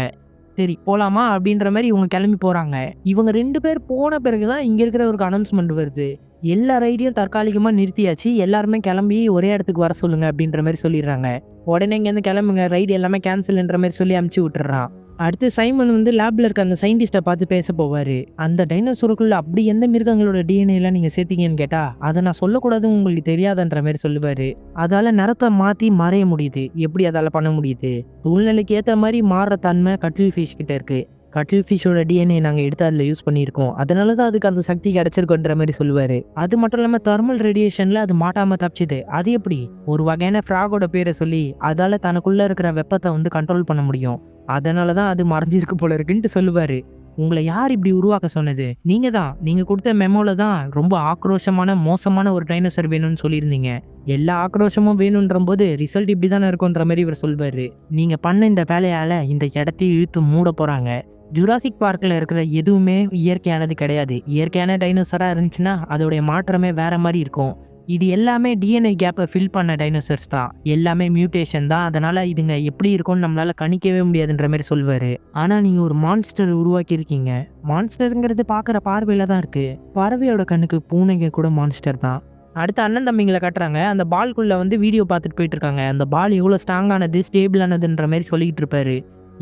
A: சரி போலாமா அப்படின்ற மாதிரி இவங்க கிளம்பி போறாங்க. இவங்க 2 பேர் போன பிறகுதான் இங்க இருக்கிற ஒரு அனௌன்ஸ்மெண்ட் வருது. எல்லா ரைடையும் தற்காலிகமா நிறுத்தியாச்சு, எல்லாருமே கிளம்பி ஒரே இடத்துக்கு வர சொல்லுங்க அப்படின்ற மாதிரி சொல்லிடுறாங்க. உடனே இங்கேருந்து கிளம்புங்க, ரைடு எல்லாமே கேன்சல்ன்ற மாதிரி சொல்லி அமுச்சு விட்டுறான். அடுத்து சைமன் வந்து லேப்ல இருக்க அந்த சயின்டிஸ்ட்டை பார்த்து பேச போவாரு. அந்த டைனோசருக்குள்ள அப்படி எந்த மிருகங்களோட டிஎன்ஏ எல்லாம் நீங்க சேர்த்தீங்கன்னு கேட்டா, அதை நான் சொல்லக்கூடாதுன்னு உங்களுக்கு தெரியாதுன்ற மாதிரி சொல்லுவாரு. அதால நிறத்தை மாத்தி மறைய முடியுது. எப்படி அதால பண்ண முடியுது? சூழ்நிலைக்கு ஏற்ற மாதிரி மாறுற தன்மை கட்டில் ஃபிஷ் கிட்ட இருக்கு. கட்டில் ஃபிஷோட டிஎன்ஏ நாங்கள் எடுத்து அதில் யூஸ் பண்ணியிருக்கோம், அதனால தான் அதுக்கு அந்த சக்தி கிடைச்சிருக்குன்ற மாதிரி சொல்லுவார். அது மட்டும் இல்லாமல் தெர்மல் ரேடியேஷனில் அது மாட்டாமல் தப்பிச்சுது. அது எப்படி? ஒரு வகையான ஃப்ராகோட பேரை சொல்லி அதால் தனக்குள்ளே இருக்கிற வெப்பத்தை வந்து கண்ட்ரோல் பண்ண முடியும், அதனால தான் அது மறைஞ்சிருக்கு போல இருக்குன்ட்டு சொல்லுவார். உங்களை யார் இப்படி உருவாக்க சொன்னது? நீங்கள் தான். நீங்கள் கொடுத்த மெமோல தான் ரொம்ப ஆக்ரோஷமான மோசமான ஒரு டைனோசர் வேணும்னு சொல்லியிருந்தீங்க. எல்லா ஆக்ரோஷமும் வேணுன்ற போது ரிசல்ட் இப்படி தானே இருக்குன்ற மாதிரி இவர் சொல்வார். நீங்கள் பண்ண இந்த வேலையால் இந்த இடத்தையும் இழுத்து மூட போகிறாங்க. ஜுராசிக் பார்க்கில் இருக்கிற எதுவுமே இயற்கையானது கிடையாது. இயற்கையான டைனோசராக இருந்துச்சுன்னா அதோடைய மாற்றமே வேற மாதிரி இருக்கும். இது எல்லாமே டிஎன்ஏ கேப்பை ஃபில் பண்ண டைனோசர்ஸ் தான். எல்லாமே மியூட்டேஷன் தான். அதனால இதுங்க எப்படி இருக்கும்னு நம்மளால கணிக்கவே முடியாதுன்ற மாதிரி சொல்வாரு. ஆனா நீங்க ஒரு மான்ஸ்டர் உருவாக்கி இருக்கீங்க. மான்ஸ்டருங்கிறது பார்க்குற பார்வையில தான் இருக்கு. பறவையோட கண்ணுக்கு பூனைங்க கூட மான்ஸ்டர் தான். அடுத்து அண்ணன் தம்பிங்களை கட்டுறாங்க. அந்த பால்குள்ள வந்து வீடியோ பார்த்துட்டு போயிட்டு இருக்காங்க. அந்த பால் எவ்வளோ ஸ்ட்ராங்கானது ஸ்டேபிளானதுன்ற மாதிரி சொல்லிக்கிட்டு இருப்பாரு.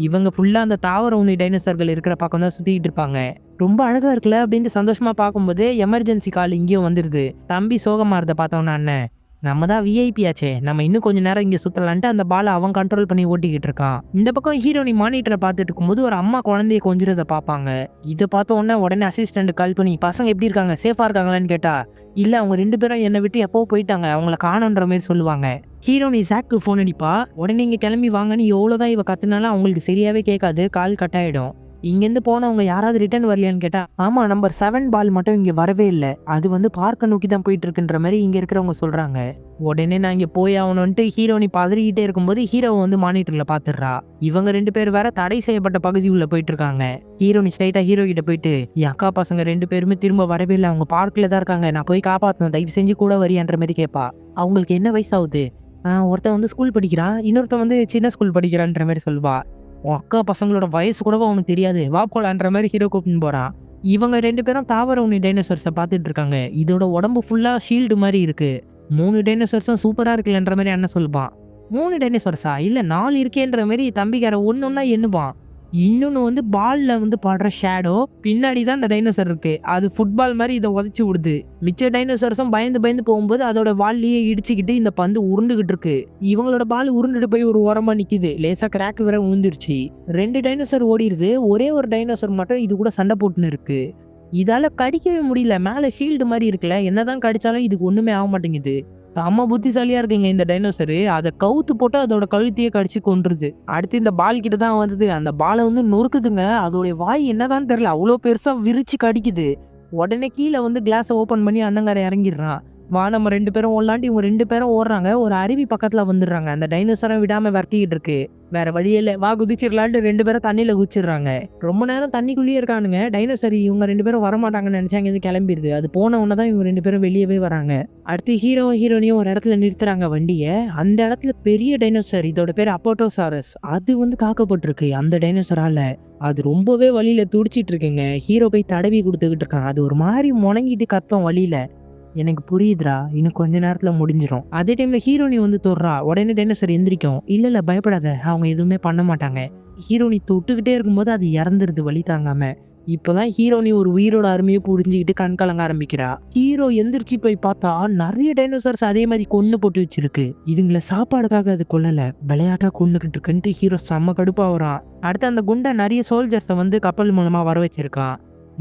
A: இவங்க ஃபுல்லாக அந்த தாவர உண்ணி டைனோசர்கள் இருக்கிற பக்கம் தான் சுற்றிக்கிட்டு இருப்பாங்க. ரொம்ப அழகாக இருக்குல்ல அப்படின்ட்டு சந்தோஷமாக பார்க்கும்போது எமர்ஜென்சி கால் இங்கேயும் வந்துடுது. தம்பி சோகமாக இருந்த பார்த்தோன்னா அண்ணன், நம்ம தான் விஐபி ஆச்சே, நம்ம இன்னும் கொஞ்ச நேரம் இங்கே சுற்றலான்ட்டு அந்த பாலை அவன் கண்ட்ரோல் பண்ணி ஓட்டிக்கிட்டு இருக்கான். இந்த பக்கம் ஹீரோனி மானிட்டரை பார்த்துட்டு இருக்கும்போது ஒரு அம்மா குழந்தைய கொஞ்சிறதை பார்ப்பாங்க. இதை பார்த்த உடனே அசிஸ்டண்ட் கால் பண்ணி பசங்க எப்படி இருக்காங்க, சேஃபாக இருக்காங்களான்னு கேட்டா, இல்லை அவங்க 2 பேரும் என்னை விட்டு எப்போ போயிட்டாங்க, அவங்கள காணுன்ற மாதிரி சொல்லுவாங்க. ஹீரோனி ஜாக்கு ஃபோன் அடிப்பா. உடனே இங்கே கிளம்பி வாங்கன்னு எவ்வளோதான் இவ கத்துனாலும் அவங்களுக்கு சரியாகவே கேட்காது, கால் கட் ஆகிடும். இங்கேருந்து போனவங்க யாராவது ரிட்டர்ன் வரலையான்னு கேட்டா, ஆமாம் நம்பர் 7 பால் மட்டும் இங்கே வரவே இல்லை, அது வந்து பார்க்க நோக்கி தான் போயிட்டு இருக்குன்ற மாதிரி இங்கே இருக்கிறவங்க சொல்கிறாங்க. உடனே நான் இங்கே போய் ஆகணும்ன்ட்டு ஹீரோனி பதறிக்கிட்டே இருக்கும்போது ஹீரோவை வந்து மானிட்டரில் பார்த்துடுறா. இவங்க 2 பேர் வேற தடை செய்யப்பட்ட பகுதி உள்ள போயிட்டு இருக்காங்க. ஹீரோனி ஸ்ட்ரைட்டாக ஹீரோ கிட்ட போயிட்டு, என் அக்கா பசங்க 2 பேருமே திரும்ப வரவே இல்லை, அவங்க பார்க்கில் தான் இருக்காங்க, நான் போய் காப்பாற்றணும், தயவு செஞ்சு கூட வரியான்ற மாதிரி கேட்பா. அவங்களுக்கு என்ன வயசாகுது? ஒருத்தன் வந்து ஸ்கூல் படிக்கிறான், இன்னொருத்தன் வந்து சின்ன ஸ்கூல் படிக்கிறான்ற மாதிரி சொல்வா. உன் அக்கா பசங்களோட வயசு கூடவா அவனுக்கு தெரியாது, வா போலான்ற மாதிரி ஹீரோ கூப்பிட்டு போகிறான். இவங்க 2 பேரும் தாவர உண்ணி டைனோசர்ஸை பார்த்துட்டு இருக்காங்க. இதோட உடம்பு ஃபுல்லாக ஷீல்டு மாதிரி இருக்கு. 3 டைனோசர்ஸும் சூப்பராக இருக்குல்லன்ற மாதிரி அண்ணன் சொல்லுவான். 3 டைனோசர்ஸா? இல்லை 4 இருக்கேன்ற மாதிரி தம்பிக்கார ஒன்னொன்னா எண்ணுவான். இன்னொன்று வந்து பாலில் வந்து படுற ஷேடோ பின்னாடி தான் இந்த டைனோசர் இருக்கு. அது ஃபுட்பால் மாதிரி இதை உதச்சி விடுது. மிச்ச டைனோசர்ஸும் பயந்து பயந்து போகும்போது அதோட வால்லையே இடிச்சுக்கிட்டு இந்த பந்து உருண்டுகிட்டு இருக்கு. இவங்களோட பால் உருண்டுட்டு போய் ஒரு ஓரமாக நிற்கிது. லேசாக கிராக் வேற விழுந்துருச்சு. 2 டைனோசர் ஓடிடுது. ஒரே ஒரு டைனோசர் மட்டும் இது கூட சண்டை போட்டுன்னு இருக்கு. இதால கடிக்கவே முடியல. மேலே ஷீல்டு மாதிரி இருக்குல்ல, என்னதான் கடிச்சாலும் இதுக்கு ஒன்றுமே ஆக மாட்டேங்குது. செம்ம புத்திசாலியா இருக்குங்க இந்த டைனோசரு. அதை கவுத்து போட்டு அதோட கழுத்தையே கடிச்சு கொன்றுது. அடுத்து இந்த பால் கிட்ட தான் வந்தது. அந்த பாலை வந்து நொறுக்குதுங்க. அதோடைய வாய் என்னதான் தெரியல, அவ்வளோ பெருசா விரிச்சு கடிக்குது. உடனே கீழே வந்து கிளாஸை ஓப்பன் பண்ணி அண்ணங்கார இறங்கிடுறான். வா நம்ம 2 பேரும் ஓடலான்ட்டு இவங்க 2 பேரும் ஓடுறாங்க. ஒரு அருவி பக்கத்துல வந்துடுறாங்க. அந்த டைனோசரை விடாம விரட்டிக்கிட்டு இருக்கு. வேற வழியே இல்ல. வா குதிச்சிடலான்ட்டு 2 பேரும் தண்ணியில குதிச்சிடுறாங்க. ரொம்ப நேரம் தண்ணிக்குள்ளேயே இருக்கானுங்க. டைனோசர் இவங்க 2 பேரும் வரமாட்டாங்கன்னு நினைச்சு அங்கேருந்து கிளம்பிடுது. அது போன உடனே தான் இவங்க 2 பேரும் வெளியவே வராங்க. அடுத்து ஹீரோவும் ஹீரோனியும் ஒரு இடத்துல நிறுத்துறாங்க வண்டிய. அந்த இடத்துல பெரிய டைனோசர், இதோட பேர் அப்போட்டோசாரஸ், அது வந்து தாக்கப்பட்டிருக்கு அந்த டைனோசரால. அது ரொம்பவே வலியில துடிச்சிட்டு இருக்குங்க. ஹீரோ போய் தடவி கொடுத்துக்கிட்டு இருக்கான். அது ஒரு மாதிரி முணங்கிட்டு கத்தும் வலியில. எனக்கு புரியுதுடா, இன்னும் கொஞ்ச நேரத்துல முடிஞ்சிடும். அதே டைம்ல ஹீரோனி வந்து தொடுறா. உடனே டைனோசர் எந்திரிக்கும். இல்ல பயப்படாத, அவங்க எதுவுமே பண்ண மாட்டாங்க. ஹீரோனி தொட்டுக்கிட்டே இருக்கும்போது அது இறந்துருது வலி தாங்காம. இப்பதான் ஹீரோனி ஒரு உயிரோட அருமையை புரிஞ்சுக்கிட்டு கண் கலங்க ஆரம்பிக்கிறா. ஹீரோ எந்திரிச்சு போய் பார்த்தா நிறைய டைனோசர்ஸ் அதே மாதிரி கொன்னு போட்டு வச்சிருக்கு. இதுங்களை சாப்பாடுக்காக அது கொல்லல, விளையாட்டா கொன்னுக்கிட்டு இருக்குன்ட்டு ஹீரோ செம்ம கடுப்பா வரான். அடுத்து அந்த குண்டை நிறைய சோல்ஜர்ஸை வந்து கப்பல் மூலமா வர வச்சிருக்கான்.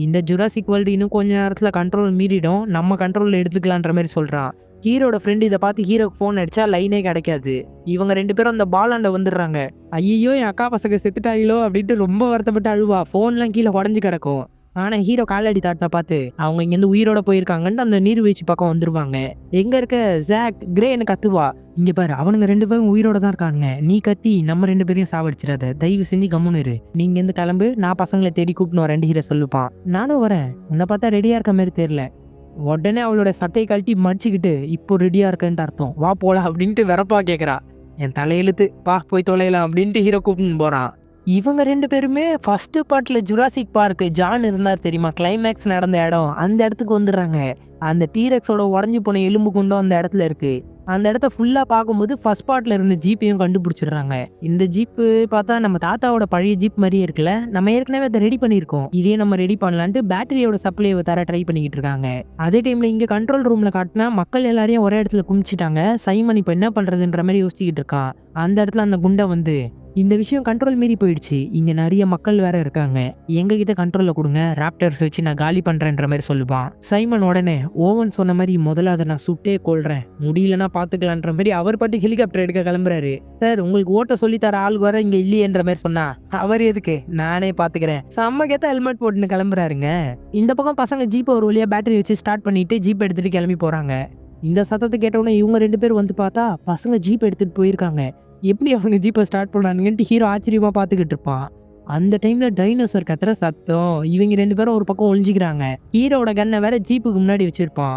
A: இந்த ஜுராசிக் வேர்ல்டு இன்னும் கொஞ்ச நேரத்துல கண்ட்ரோல் மீறிடும், நம்ம கண்ட்ரோல்ல எடுத்துக்கலான்ற மாதிரி சொல்றான். ஹீரோட ஃப்ரெண்டு இதை பார்த்து ஹீரோக்கு ஃபோன் அடிச்சா லைனே கிடைக்காது. இவங்க 2 பேரும் அந்த பாலாண்ட வந்துடுறாங்க. ஐயோ என் அக்கா பசங்க செத்துட்டாங்களோ அப்படின்ட்டு ரொம்ப வருத்தப்பட்டு அழுவா. ஃபோன்லாம் கீழே உடஞ்சி கிடக்கும். ஆனா ஹீரோ காலடி தாட்டத்தை பார்த்து அவங்க இங்கேருந்து உயிரோட போயிருக்காங்கன்ட்டு அந்த நீர்வீழ்ச்சி பக்கம் வந்துருவாங்க. எங்க இருக்க ஜாக் கிரேன்னு கத்துவா. இங்க பாரு, அவனுங்க 2 பேரும் உயிரோட தான் இருக்காங்க. நீ கத்தி நம்ம 2 பேரையும் சாவடிச்சிடாத, தயவு செஞ்சு கம்முன்னு இரு. நீங்க இருந்து கிளம்பு, நான் பசங்களை தேடி கூப்பிட்டு வரேன் ஹீரோ சொல்லுப்பான். நானும் வரேன், உன்னை பார்த்தா ரெடியா இருக்க மாதிரி தெரியல. உடனே அவளோட சட்டையை கழட்டி மடிச்சுக்கிட்டு இப்போ ரெடியா இருக்கேன்ட்டு அர்த்தம், வா போலாம் அப்படின்ட்டு வெறப்பா கேட்குறா. என் தலையெழுத்து, வா போய் தொலைலாம் அப்படின்ட்டு ஹீரோ கூப்பிட்டு போறான். இவங்க 2 பேருமே ஃபர்ஸ்ட் பார்ட்ல ஜுராசிக் பார்க் ஜான் இருந்தார் தெரியுமா, கிளைமேக்ஸ் நடந்த இடம், அந்த இடத்துக்கு வந்துடுறாங்க. அந்த டீரெக்ஸோட உடஞ்சி போன எலும்பு குண்டும் அந்த இடத்துல இருக்கு. அந்த இடத்த ஃபுல்லா பார்க்கும்போது ஃபர்ஸ்ட் பார்ட்ல இருந்த ஜீப்பையும் கண்டுபிடிச்சிடுறாங்க. இந்த ஜீப்பு பார்த்தா நம்ம தாத்தாவோட பழைய ஜீப் மாதிரியே இருக்குல்ல, நம்ம ஏற்கனவே அதை ரெடி பண்ணியிருக்கோம், இதே நம்ம ரெடி பண்ணலான்ட்டு பேட்டரியோட சப்ளையை தர ட்ரை பண்ணிக்கிட்டு இருக்காங்க. அதே டைம்ல இங்க கண்ட்ரோல் ரூம்ல காட்டினா மக்கள் எல்லாரையும் ஒரே இடத்துல குமிச்சிட்டாங்க. சைமன் இப்போ என்ன பண்றதுன்ற மாதிரி யோசிச்சுக்கிட்டு இருக்கான். அந்த இடத்துல அந்த குண்டை வந்து இந்த விஷயம் கண்ட்ரோல் மீறி போயிடுச்சு, இங்க நிறைய மக்கள் வேற இருக்காங்க, எங்க கிட்ட கண்ட்ரோல்ல கொடுங்க, ராப்டர்ஸ் வச்சு நான் காலி பண்றேன்ற மாதிரி சொல்லுவான். சைமன் உடனே ஓவன் சொன்ன மாதிரி முதல்ல அதை நான் சுட்டே கொள்றேன், முடியலன்னா பாத்துக்கலான்ற மாதிரி அவர் பாட்டு ஹெலிகாப்டர் எடுக்க கிளம்புறாரு. சார் உங்களுக்கு ஓட்ட சொல்லி தர ஆள் வர இங்க இல்லையன்ற மாதிரி சொன்னா, அவர் எதுக்கு, நானே பாத்துக்கிறேன், செம்ம கேத்த ஹெல்மெட் போட்டுன்னு கிளம்புறாருங்க. இந்த பக்கம் பசங்க ஜீப் ஒரு வழியா பேட்டரி வச்சு ஸ்டார்ட் பண்ணிட்டு ஜீப் எடுத்துட்டு கிளம்பி போறாங்க. இந்த சத்தத்தை கேட்டவுடனே இவங்க 2 பேரும் வந்து பார்த்தா பசங்க ஜீப் எடுத்துட்டு போயிருக்காங்க. எப்படி அவங்க ஜீப்பை ஸ்டார்ட் பண்ணானுங்கன்ட்டு ஹீரோ ஆச்சரியமா பார்த்துக்கிட்டு இருப்பான். அந்த டைம்ல டைனோசர் கத்துற சத்தம், இவங்க 2 பேரும் ஒரு பக்கம் ஒளிஞ்சிக்கிறாங்க. ஹீரோட கன்னை வேற ஜீப்புக்கு முன்னாடி வச்சிருப்பான்.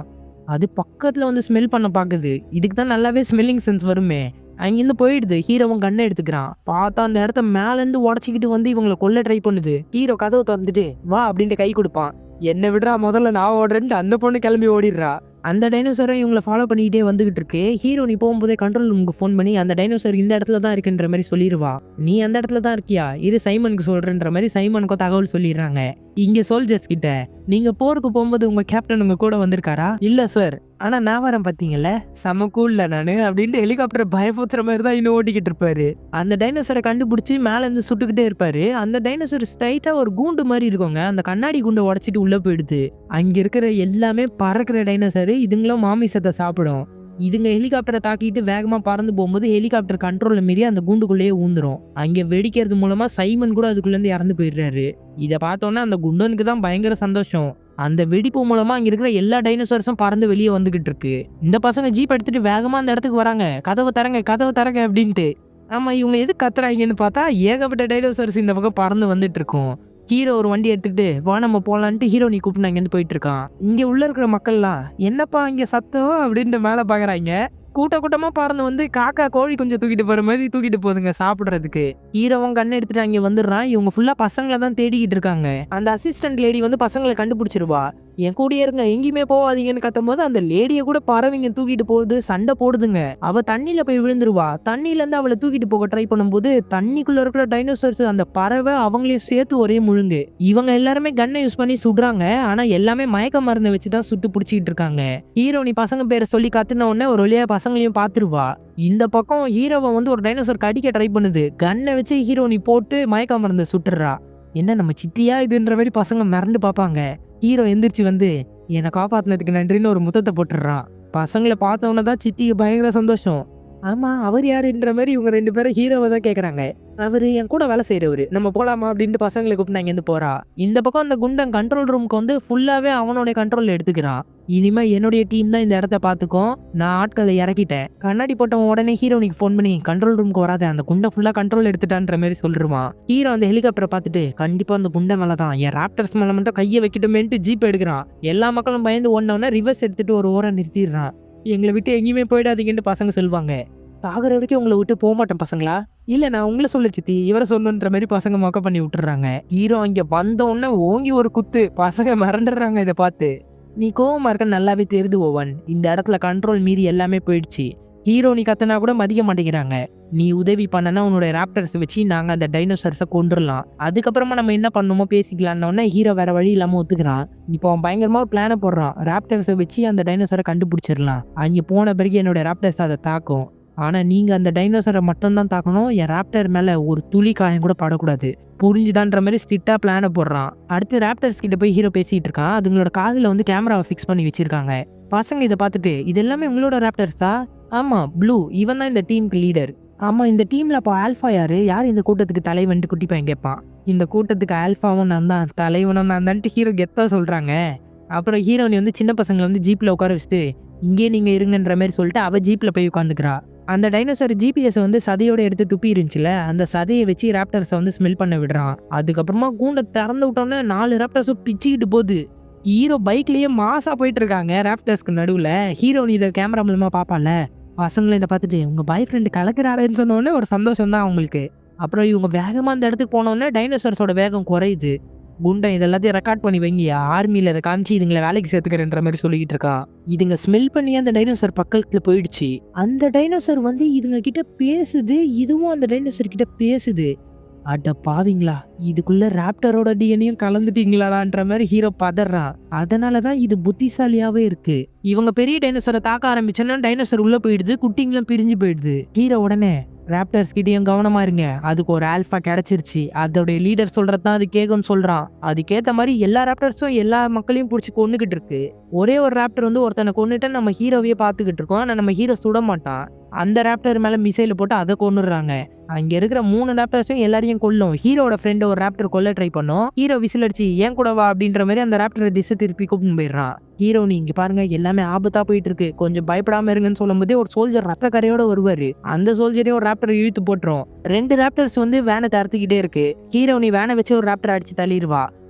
A: அது பக்கத்துல வந்து ஸ்மெல் பண்ண பாக்குது. இதுக்கு தான் நல்லாவே ஸ்மெல்லிங் சென்ஸ் வருமே. அங்கிருந்து போயிடுது. ஹீரோவும் கண்ணை எடுத்துக்கிறான். பார்த்தா அந்த இடத்த மேலேருந்து உடச்சிக்கிட்டு வந்து இவங்களை கொல்ல ட்ரை பண்ணுது. ஹீரோ கதவை திறந்துட்டு வா அப்படின்ட்டு கை கொடுப்பான். என்ன விடுறா முதல்ல, நான் ஓடுறேன்ட்டு அந்த பொண்ணு கிளம்பி ஓடிடுறா. அந்த டைனோசரும் இவங்களை ஃபாலோ பண்ணிக்கிட்டே வந்துகிட்டு இருக்கு. ஹீரோ நீ போகும்போதே கண்ட்ரோல் ரூமுக்கு ஃபோன் பண்ணி அந்த டைனோசர் இந்த இடத்துல தான் இருக்குன்ற மாதிரி சொல்லிடுவா. நீ அந்த இடத்துல தான் இருக்கியா, இது சைமனுக்கு சொல்றேன்ற மாதிரி சைமனுக்கும் தகவல் சொல்லிடுறாங்க. இங்க சோல்ஜர்ஸ் கிட்ட, நீங்க போருக்கு போகும்போது உங்க கேப்டன் உங்க கூட வந்திருக்காரா? இல்ல சார், ஆனா நான் வரேன் பாத்தீங்கல்ல, செம கூல்ல நானு அப்படின்ட்டு ஹெலிகாப்டர் பயப்புத்துற மாதிரி தான் இன்னும் ஓட்டிக்கிட்டு இருப்பாரு. அந்த டைனோசரை கண்டுபிடிச்சி மேல இருந்து சுட்டுக்கிட்டே இருப்பாரு. அந்த டைனோசர் ஸ்ட்ரைட்டா ஒரு கூண்டு மாதிரி இருக்குங்க, அந்த கண்ணாடி கூண்டை உடச்சிட்டு உள்ள போயிடுது. அங்க இருக்கிற எல்லாமே பறக்கிற டைனோசர், இதுங்களும் மாமிசத்தை சாப்பிடும். இதுங்க ஹெலிகாப்டரை தாக்கிட்டு வேகமா பறந்து போகும்போது ஹெலிகாப்டர் கண்ட்ரோல்ல மீறி அந்த கூண்டுக்குள்ளேயே ஊந்துரும். அங்க வெடிக்கிறது மூலமா சைமன் கூட அதுக்குள்ள இருந்து இறந்து போயிடுறாரு. இதை பார்த்தோன்னா அந்த குண்டனுக்கு தான் பயங்கர சந்தோஷம். அந்த வெடிப்பு மூலமா அங்க இருக்கிற எல்லா டைனோசர்ஸும் பறந்து வெளியே வந்துகிட்டு இருக்கு. இந்த பசங்க ஜீப் எடுத்துட்டு வேகமா அந்த இடத்துக்கு வராங்க. கதவை தரங்க அப்படின்ட்டு. ஆமா, இவங்க எது கத்துறாங்கன்னு பார்த்தா ஏகப்பட்ட டைனோசர்ஸ் இந்த பக்கம் பறந்து வந்துட்டு இருக்கும். ஹீரோ ஒரு வண்டி எடுத்துக்கிட்டு வா நம்ம போலான்ட்டு ஹீரோ நீ கூப்பிட்டு இங்கேருந்து போயிட்டு இருக்கான். இங்க உள்ள இருக்கிற மக்கள்லாம் என்னப்பா இங்க சத்தம் அப்படின்ட்டு மேல பாக்குறாங்க. கூட்டமா பறந்து வந்து காக்கா கோழி கொஞ்சம் தூக்கிட்டு போற மாதிரி தூக்கிட்டு போதுங்க சாப்பிடுறதுக்கு. ஹீரோவும் கண்ணை எடுத்துட்டு அங்க வந்துடுறான். இவங்க ஃபுல்லா பசங்களை தான் தேடிக்கிட்டு இருக்காங்க. அந்த அசிஸ்டன்ட் லேடி வந்து பசங்களை கண்டுபிடிச்சிருவா. என் கூடயே இருங்க, எங்கேயுமே போவாதீங்கன்னு கத்தும் போது அந்த லேடியை கூட பறவைங்க தூக்கிட்டு போகுது, சண்டை போடுதுங்க. அவ தண்ணியில போய் விழுந்துருவா. தண்ணியில இருந்து அவளை தூக்கிட்டு போக ட்ரை பண்ணும்போது தண்ணிக்குள்ள இருக்கிற டைனோசர்ஸ் அந்த பறவை அவங்களையும் சேர்த்து ஒரே முழுங்கு. இவங்க எல்லாருமே கன்னை யூஸ் பண்ணி சுடுறாங்க. ஆனா எல்லாமே மயக்க மருந்தை வச்சுதான் சுட்டு பிடிச்சிட்டு இருக்காங்க. ஹீரோ நீ பசங்க பேரை சொல்லி கத்துன உடனே ஒரு வழியா பசங்களையும் பாத்துருவா. இந்த பக்கம் ஹீரோவை வந்து ஒரு டைனோசர் கடிக்க ட்ரை பண்ணுது. கன்னை வச்சு ஹீரோ நீ போட்டு மயக்க மருந்தை சுட்டுறா. என்ன நம்ம சித்தியா இதுன்ற மாதிரி பசங்க மிரண்டு பார்ப்பாங்க. ஹீரோ எந்திரிச்சு வந்து என்னை காப்பாத்தினதுக்கு நன்றின்னு ஒரு முத்தத்தை போட்டுடுறான். பசங்களை பார்த்தவொன்னே தான் சித்திக்கு பயங்கர சந்தோஷம். ஆமா அவர் யாருன்ற மாதிரி இவங்க 2 பேரும் ஹீரோவை தான் கேட்குறாங்க. அவரு என் கூட வேலை செய்யறவரு. நம்ம போலாமா அப்படின்ட்டு பசங்களை கூப்பிட்டு இங்கேருந்து போறா. இந்த பக்கம் அந்த குண்டன் கண்ட்ரோல் ரூமுக்கு வந்து ஃபுல்லாவே அவனுடைய கண்ட்ரோல்ல எடுத்துக்கிறான். இனிமே என்னுடைய டீம் தான் இந்த இடத்த பாத்துக்கும். நான் ஆட்களை இறக்கிட்டேன். கண்ணாடி போட்டவன் உடனே ஹீரோனிக்கு ஃபோன் பண்ணி கண்ட்ரோல் ரூமுக்கு வராத, அந்த குண்டை ஃபுல்லா கண்ட்ரோல் எடுத்துட்டான்ற மாதிரி சொல்லிருவான். ஹீரோ அந்த ஹெலிகாப்டரை பார்த்துட்டு கண்டிப்பா அந்த குண்டை மேலதான், என் ராப்டர்ஸ் மேல மட்டும் கையை வைக்கட்டுமேன்ட்டு ஜீப் எடுக்கிறான். எல்லா மக்களும் பயந்து ஓடினவன ரிவர்ஸ் எடுத்துட்டு ஒரு ஓரம் நிறுத்திடுறான். எங்களை விட்டு எங்கேயுமே போயிடாதீங்கன்னு பசங்க சொல்லுவாங்க. சாகுற வரைக்கும் உங்களை விட்டு போக மாட்டேன் பசங்களா. இல்ல நான் உங்களை சொல்ல சித்தி, இவரை சொல்லுன்ற மாதிரி பசங்க மொக்க பண்ணி விட்டுறாங்க. ஹீரோ இங்க வந்த உடனே ஓங்கி ஒரு குத்து, பசங்க மிரண்டுறாங்க. இதை பார்த்து நீ கோவமா இருக்க நல்லாவே தெரியுது ஓவன். இந்த இடத்துல கண்ட்ரோல் மீறி எல்லாமே போயிடுச்சு. ஹீரோ நீ கத்தனா கூட மதிக்க மாட்டேங்கிறாங்க. நீ உதவி பண்ணனா உன்னோட ராப்டர்ஸ் வச்சு நாங்க அந்த டைனோசர்ஸை கொண்டுடலாம். அதுக்கப்புறமா நம்ம என்ன பண்ணுமோ பேசிக்கலான்னு ஹீரோ வேற வழி இல்லாம ஒத்துக்கிறான். இப்போ அவன் பயங்கரமா ஒரு பிளானை போடுறான். ராப்டர்ஸை வச்சு அந்த டைனோசரை கண்டுபிடிச்சிடலாம். அங்கே போன பிறகு என்னோட ராப்டர்ஸ் அதை தாக்கும். ஆனா நீங்க அந்த டைனோசரை மட்டும்தான் தாக்கணும். என் ராப்டர் மேல ஒரு துளி காயம் கூட படக்கூடாது, புரிஞ்சுதான்ற மாதிரி ஸ்ட்ரிக்டா பிளானை போடுறான். அடுத்து ராப்டர்ஸ் கிட்ட போய் ஹீரோ பேசிட்டு இருக்கான். அதுங்களோட காதுல வந்து கேமராவை ஃபிக்ஸ் பண்ணி வச்சிருக்காங்க. பசங்க இதை பார்த்துட்டு இது எல்லாமே உங்களோட ராப்டர்ஸா? ஆமா ப்ளூ, இவன் தான் இந்த டீமுக்கு லீடர். ஆமா இந்த டீம்ல அப்போ ஆல்ஃபா யாரு? யார் இந்த கூட்டத்துக்கு தலைவன்ட்டு குட்டி பையன் கேட்பான். இந்த கூட்டத்துக்கு ஆல்ஃபாவும் நான் தான், தலைவனும் நான் தான்ட்டு ஹீரோ கெத்தா சொல்றாங்க. அப்புறம் ஹீரோனி வந்து சின்ன பசங்களை வந்து ஜீப்ல உட்கார வச்சுட்டு இங்கே நீங்க இருங்கன்ற மாதிரி சொல்லிட்டு அவ ஜீப்ல போய் உட்காந்துக்கிறா. அந்த டைனோசர் ஜிபிஎஸ் வந்து சதையோட எடுத்து துப்பி இருந்துச்சுல, அந்த சதையை வச்சு ராப்டர்ஸை வந்து ஸ்மெல் பண்ண விடுறான். அதுக்கப்புறமா கூண்டை திறந்து விட்டோன்னே 4 ராப்டர்ஸும் பிச்சுக்கிட்டு போகுது. ஹீரோ பைக்லயே மாசா போயிட்டு இருக்காங்க ராப்டர்ஸ்க்கு நடுவில். ஹீரோனி இதை கேமரா மூலமா பார்ப்பால. பசங்களும் இதை பார்த்துட்டு உங்க பாய் ஃப்ரெண்டு கலக்கிறாருன்னு சொன்னோடனே ஒரு சந்தோஷம் தான் அவங்களுக்கு. அப்புறம் இவங்க வேகமா அந்த இடத்துக்கு போனோடனே டைனோசர்ஸோட வேகம் குறையுது. குண்டன் இது எல்லாத்தையும் ரெக்கார்ட் பண்ணி வைங்க, ஆர்மியில் அதை காமிச்சு இதுங்களை வேலைக்கு சேர்த்துக்கிறேன்ற மாதிரி சொல்லிக்கிட்டு இருக்கா. இதுங்க ஸ்மெல் பண்ணி அந்த டைனோசர் பக்கத்துல போயிடுச்சு. அந்த டைனோசர் வந்து இதுங்க கிட்ட பேசுது, இதுவும் அந்த டைனோசர் கிட்ட பேசுது. அட பாவீங்களா, இதுக்குள்ள ராப்டரோட டிஎன்ஏயும் கலந்துட்டீங்களான்ற மாதிரி ஹீரோ பதறான். அதனாலதான் இது புத்திசாலியாவே இருக்கு. இவங்க பெரிய டைனோசரை தாக்க ஆரம்பிச்சோன்னா டைனோசர் உள்ள போயிடுது, குட்டிங்களும் பிரிஞ்சு போயிடுது. ஹீரோ உடனே ராப்டர்ஸ் கிட்டேயும் கவனமா இருங்க, அதுக்கு ஒரு ஆல்ஃபா கிடைச்சிருச்சு, அதோடைய லீடர் சொல்றதுதான் அது கேக்குன்னு சொல்றான். அதுக்கேற்ற மாதிரி எல்லா ராப்டர்ஸும் எல்லா மக்களையும் பிடிச்சி கொண்டுகிட்டு இருக்கு. ஒரே ஒரு ராப்டர் வந்து ஒருத்தனை கொண்டுட்டு நம்ம ஹீரோவையே பார்த்துக்கிட்டு இருக்கோம். ஆனால் நம்ம ஹீரோ சுட மாட்டான். அந்த ராப்டர் மேல மிசைல போட்டு அதை கொண்டுடுறாங்க. அங்க இருக்கிற 3 ராப்டர்ஸும் எல்லாரையும் கொல்லும். ஹீரோட ஃப்ரெண்ட் ஒரு ராப்டர் கொல்ல ட்ரை பண்ணும். ஹீரோ விசில் அடிச்சு ஏன் கூட வா அப்படின்ற மாதிரி அந்த ராப்டரை திசை திருப்பி கூப்பிட்டு போயிடுறான். ஹீரோ நீ இங்க பாருங்க எல்லாமே ஆபத்தா போயிட்டு இருக்கு, கொஞ்சம் பயப்படாம இருங்கன்னு சொல்லும் போதே ஒரு சோல்ஜர் ரத்த கரையோட வருவாரு. அந்த சோல்ஜரையும் ஒரு ராப்டர் இழுத்து போட்டுரும். 2 ராப்டர்ஸ் வந்து வேனை தரத்துக்கிட்டே இருக்கு. ஹீரோ நீ வேனை வச்சு ஒரு ராப்டர் அடிச்சு தள்ளிடுவா.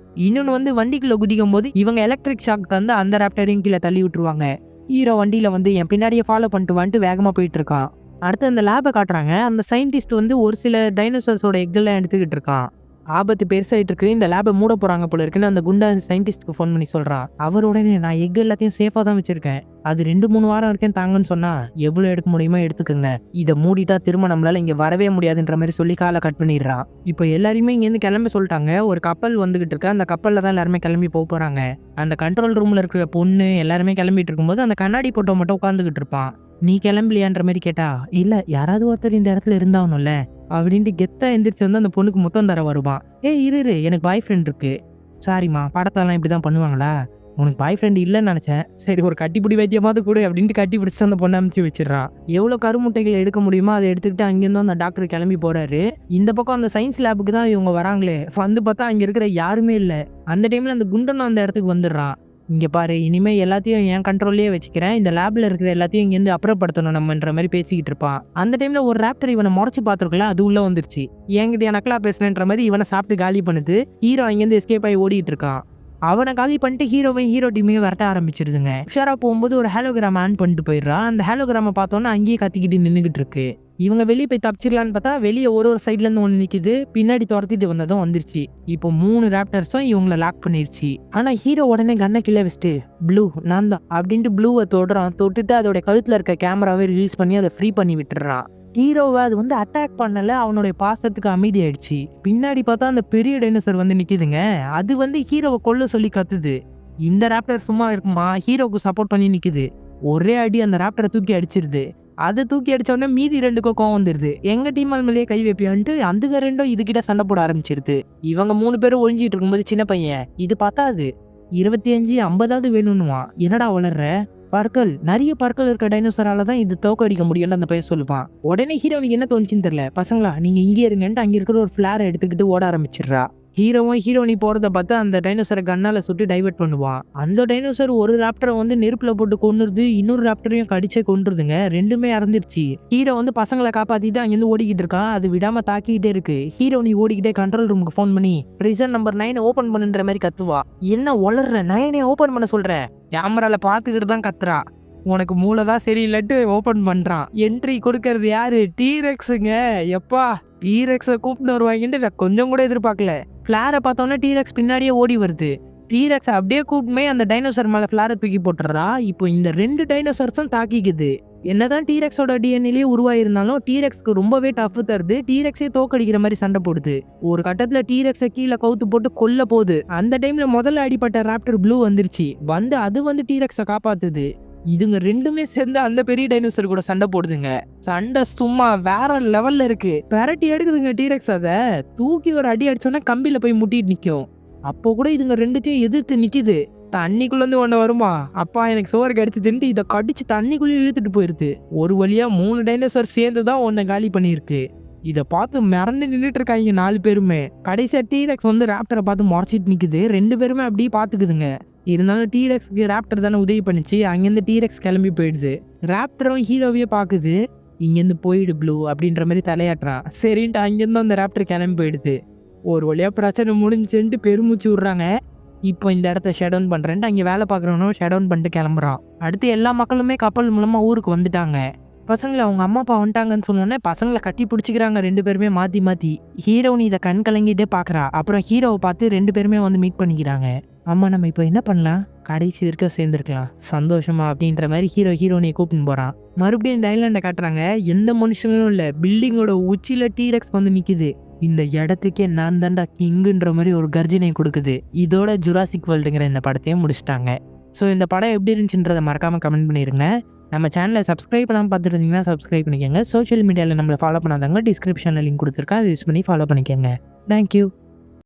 A: இன்னொன்னு வந்து வண்டிக்குள்ள குதிக்கும் போது இவங்க எலக்ட்ரிக் ஷாக் தந்து அந்த ராப்டரையும் கீழே தள்ளி விட்டுருவாங்க. ஹீரோ வண்டியில வந்து என் பின்னாடியே ஃபாலோ பண்ணிட்டு வேகமா போயிட்டு இருக்கான். அடுத்து அந்த லேபை காட்டுறாங்க. அந்த சயின்டிஸ்ட் வந்து ஒரு சில டைனோசர்ஸோட எக்ஸெல்லாம் எடுத்துக்கிட்டு இருக்கான். ஆபத்து பெருசாயிட்டு இருக்கு, இந்த லேபை மூட போறாங்க போல இருக்குன்னு அந்த குண்டா சயின்டிஸ்ட்க்கு ஃபோன் பண்ணி சொல்றான். அவர் உடனே நான் எக் எல்லாத்தையும் சேஃபா தான் வச்சிருக்கேன், அது 2-3 வாரம் வரைக்கும் தாங்கன்னு சொன்னா எவ்வளவு எடுக்க முடியுமோ எடுத்துக்கோங்க, இதை மூடிட்டா திரும்ப நம்மளால இங்க வரவே முடியாதுன்ற மாதிரி சொல்லி காலை கட் பண்ணிடுறான். இப்போ எல்லாருமே இங்கேருந்து கிளம்பி சொல்லிட்டாங்க. ஒரு கப்பல் வந்துகிட்டு இருக்கு, அந்த கப்பல்ல தான் எல்லாருமே கிளம்பி போறாங்க. அந்த கண்ட்ரோல் ரூம்ல இருக்கிற பொண்ணு எல்லாருமே கிளம்பிட்டு இருக்கும்போது அந்த கண்ணாடி போட்டோ மட்டும் உட்காந்துக்கிட்டு இருப்பான். நீ கிளம்பலையான்ற மாதிரி கேட்டா இல்ல யாராவது ஒருத்தர் இந்த இடத்துல இருந்தாவணும்ல அப்படின்ட்டு கெத்தா எந்திரிச்சு வந்து அந்த பொண்ணுக்கு முத்தம் தர வருவான். இரு எனக்கு பாய் ஃப்ரெண்ட் இருக்கு. சாரிம்மா, படத்தெல்லாம் இப்படிதான் பண்ணுவாங்களா? உனக்கு பாய் ஃப்ரெண்ட் இல்லைன்னு நினைச்சேன், சரி ஒரு கட்டிப்பிடி வைத்தியமாவது கூட அப்படின்ட்டு கட்டி பிடிச்சி அந்த பொண்ணை அனுப்பிச்சு வச்சிடறான். எவ்வளோ கருமுட்டைகள் எடுக்க முடியுமோ அதை எடுத்துக்கிட்டு அங்கேருந்து அந்த டாக்டர் கிளம்பி போறாரு. இந்த பக்கம் அந்த சயின்ஸ் லேபுக்கு தான் இவங்க வராங்களே, வந்து பார்த்தா அங்கே இருக்கிற யாருமே இல்லை. அந்த டைம்ல அந்த குண்டனும் அந்த இடத்துக்கு வந்துடுறான். இங்க பாரு, இனிமே எல்லாத்தையும் என் கண்ட்ரோல்லே வச்சுக்கிறேன், இந்த லேப்ல இருக்கிற எல்லாத்தையும் இங்கேருந்து அப்புறப்படுத்தணும் நம்மன்ற மாதிரி பேசிக்கிட்டு இருப்பான். அந்த டைம்ல ஒரு ராப்டர் இவனை முறைச்சு பார்த்துருக்கல, அது உள்ள வந்துருச்சு. என்கிட்ட நக்கலா பேசுனேன்ற மாதிரி இவனை சாப்பிட்டு காலி பண்ணுது. ஹீரோ அங்கேருந்து எஸ்கேப் ஆகி ஓடிட்டு இருக்கான். அவனை காலி பண்ணிட்டு ஹீரோவையும் ஹீரோ டீமையும் விரட்ட ஆரம்பிச்சிருதுங்க. உஷாரா போகும்போது ஒரு ஹேலோகிராம் ஆன் பண்ணிட்டு போயிடுறான். அந்த ஹேலோகிராமை பார்த்தோன்னா அங்கேயே கத்திக்கிட்டு நின்றுகிட்டு இருக்கு. இவங்க வெளியே போய் தப்பிச்சிடலான்னு பார்த்தா வெளியே ஒரு சைட்ல இருந்து ஒன்று நிக்குது. பின்னாடி துரத்திட்டு வந்ததும் வந்துருச்சு. இப்போ 3 ராப்டர்ஸும் இவங்களை லாக் பண்ணிருச்சு. ஆனா ஹீரோ உடனே கண்ணை கீழே வச்சுட்டு ப்ளூ நான் தான் அப்படின்ட்டு ப்ளூவை தொடுறான். தொட்டுட்டு அதோட கழுத்துல இருக்க கேமராவை ரிலீஸ் பண்ணி அதை ஃப்ரீ பண்ணி விட்டுறான். ஹீரோவை அது வந்து அட்டாக் பண்ணல, அவனுடைய பாசத்துக்கு அமைதி ஆயிடுச்சு. பின்னாடி பார்த்தா அந்த பெரிய டைனோசர் வந்து நிக்குதுங்க. அது வந்து ஹீரோவை கொல்ல சொல்லி கத்துது. இந்த ராப்டர் சும்மா இருக்குமா, ஹீரோக்கு சப்போர்ட் பண்ணி நிக்குது. ஒரே அடி அந்த ராப்டரை தூக்கி அடிச்சிருது. அதை தூக்கி அடிச்ச உடனே மீதி 2க்கும் கோவம் வந்துருது. எங்க டீம் மேலேயே கை வைப்பியான்ட்டு அந்த 2ம் இதுகிட்ட சண்டை போட ஆரம்பிச்சிருது. இவங்க 3 பேரும் ஒழிஞ்சிட்டு இருக்கும்போது சின்ன பையன் இது பார்த்தாது 25-50 வேணும்னுவான். என்னடா வளர்ற, பற்கள், நிறைய பற்கள் இருக்க டைனோசரால தான் இது தோக்கடிக்க முடியும்னு அந்த பையன் சொல்லுவான். உடனே ஹீரோனுக்கு என்ன தோணுச்சுன்னு தெரியல. பசங்களா நீங்க இங்கே இருங்கன்ட்டு அங்க இருக்கிற ஒரு ஃபிளாரை எடுத்துக்கிட்டு ஓட ஆரம்பிச்சிடுறா. ஹீரோவும் ஹீரோனி போறத பார்த்து அந்த டைனோசரை கண்ணால சுட்டு டைவர்ட் பண்ணுவான். அந்த டைனோசர் ஒரு ராப்டரை வந்து நெருப்புல போட்டு கொன்னுருது, இன்னொரு ராப்டரையும் கடிச்சே கொன்றுதுங்க. ரெண்டுமே இறந்துருச்சு. ஹீரோ வந்து பசங்களை காப்பாத்திட்டு அங்கிருந்து ஓடிக்கிட்டு இருக்கான். அது விடாம தாக்கிட்டே இருக்கு. ஹீரோனி ஓடிக்கிட்டே கண்ட்ரோல் ரூமுக்கு ஃபோன் பண்ணி பிரிசன் நம்பர் 9 ஓபன் பண்ணுன்ற மாதிரி கத்துவா. என்ன ஒளர்ற, 9 ஓபன் பண்ண சொல்ற? கேமரால பாத்துக்கிட்டு தான் கத்துறா. உனக்கு மூளை தான் சரியில்லட்டு ஓபன் பண்றான். என்ட்ரி கொடுக்கறது யாரு? டீரெக்ஸுங்க. எப்பா டீரெக்ஸை கூப்பிட்டு வருவாங்கன்னு நான் கொஞ்சம் கூட எதிர்பார்க்கல. ஃபிளாரை பார்த்தோன்னே டீரெக்ஸ் பின்னாடியே ஓடி வருது. டீரெக்ஸ் அப்படியே கூப்பிட்டுமே அந்த டைனோசர் மேலே ஃபிளாரை தூக்கி போட்டுறா. இப்போ இந்த 2 டைனோசர்ஸும் தாக்கிக்குது. என்னதான் டீரெக்ஸோட டிஎன்ஏலயே உருவாயிருந்தாலும் டீரெக்ஸ்க்கு ரொம்பவே டஃப் தருது. டீரெக்ஸே தோக்கடிக்கிற மாதிரி சண்டை போடுது. ஒரு கட்டத்தில் டீரெக்ஸை கீழே கவுத்து போட்டு கொல்ல போகுது. அந்த டைம்ல முதல்ல அடிப்பட்ட ராப்டர் ப்ளூ வந்துருச்சு. அது டீரெக்ஸை காப்பாத்துது. இதுங்க ரெண்டுமே சேர்ந்து அந்த பெரிய டைனோசர் கூட சண்டை போடுதுங்க. சண்டை சும்மா வேற லெவல்ல இருக்கு. பெரட்டி எடுக்குதுங்க டீரெக்ஸ். அதை தூக்கி ஒரு அடி அடிச்சோன்னா கம்பியில போய் முட்டிட்டு நிற்கும். அப்போ கூட இதுங்க ரெண்டுத்தையும் எதிர்த்து நிக்குது. தண்ணிக்குள்ள இருந்து ஒண்ணு வருமா, அப்பா எனக்கு சோறு கிடைச்சதுன்ட்டு இதை கடிச்சு தண்ணிக்குள்ளேயே இழுத்துட்டு போயிருது. ஒரு வழியா 3 டைனோசர் சேர்ந்து தான் ஒன்னை காலி பண்ணியிருக்கு. இதை பார்த்து மிரண்டு நின்றுட்டு இருக்காங்க 4 பேருமே. கடைசியா டீரெக்ஸ் வந்து ராப்டரை பார்த்து முறைச்சிட்டு நிக்குது. 2 பேருமே அப்படியே பார்த்துக்குதுங்க. இருந்தாலும் டீரெக்ஸ்க்கு ராப்டர் தானே உதவி பண்ணிச்சு. அங்கேருந்து டீரெக்ஸ் கிளம்பி போயிடுது. ராப்டரும் ஹீரோவையே பார்க்குது. இங்கேருந்து போயிடு ப்ளூ அப்படின்ற மாதிரி தலையாட்டுறான். சரின்ட்டு அங்கேருந்து அந்த ராப்டர் கிளம்பி போயிடுது. ஒரு வழியாக பிரச்சனை முடிஞ்சுன்ட்டு பெருமூச்சு விட்றாங்க. இப்போ இந்த இடத்த ஷட் டவுன் பண்ணுறேன்ட்டு அங்கே வேலை பார்க்குறவனும் ஷட் டவுன் பண்ணிட்டு கிளம்புறான். அடுத்து எல்லா மக்களுமே கப்பல் மூலமாக ஊருக்கு வந்துட்டாங்க. பசங்களை அவங்க அம்மா அப்பா வந்துட்டாங்கன்னு சொன்னோன்னே பசங்களை கட்டி பிடிச்சிக்கிறாங்க 2 பேருமே மாற்றி மாற்றி. ஹீரோனி இதை கண் கலங்கிட்டே பார்க்குறா. அப்புறம் ஹீரோவை பார்த்து 2 பேருமே வந்து மீட் பண்ணிக்கிறாங்க. அம்மா நம்ம இப்போ என்ன பண்ணலாம்? கடைசி வரைக்கும் சேர்ந்துருக்கலாம் சந்தோஷமா அப்படின்ற மாதிரி ஹீரோனியை கூப்பிட்டு போகிறான். மறுபடியும் இந்த ஐலாண்டை காட்டுறாங்க. எந்த மனுஷங்களும் இல்லை. பில்டிங்கோட உச்சியில் டீரெக்ஸ் வந்து நிற்குது. இந்த இடத்துக்கே நான் தாண்டா கிங்குன்ற மாதிரி ஒரு கர்ஜனை கொடுக்குது. இதோட ஜுராசிக் வேர்ல்டுங்கிற இந்த படத்தையும் முடிச்சிட்டாங்க. ஸோ இந்த படம் எப்படி இருந்துச்சுன்றதை மறக்காமல் கமெண்ட் பண்ணிடுங்க. நம்ம சேனலை சப்ஸ்கிரைப் பண்ணாமல் பார்த்துட்டு இருந்தீங்கன்னா சப்ஸ்கிரைப் பண்ணிக்கோங்க. சோஷியல் மீடியாவில் நம்மளை ஃபாலோ பண்ணாதவங்க டிஸ்கிரிப்ஷனில் லிங்க் கொடுத்துருக்கேன். அதை யூஸ் பண்ணி ஃபாலோ பண்ணிக்கோங்க. தேங்க்யூ.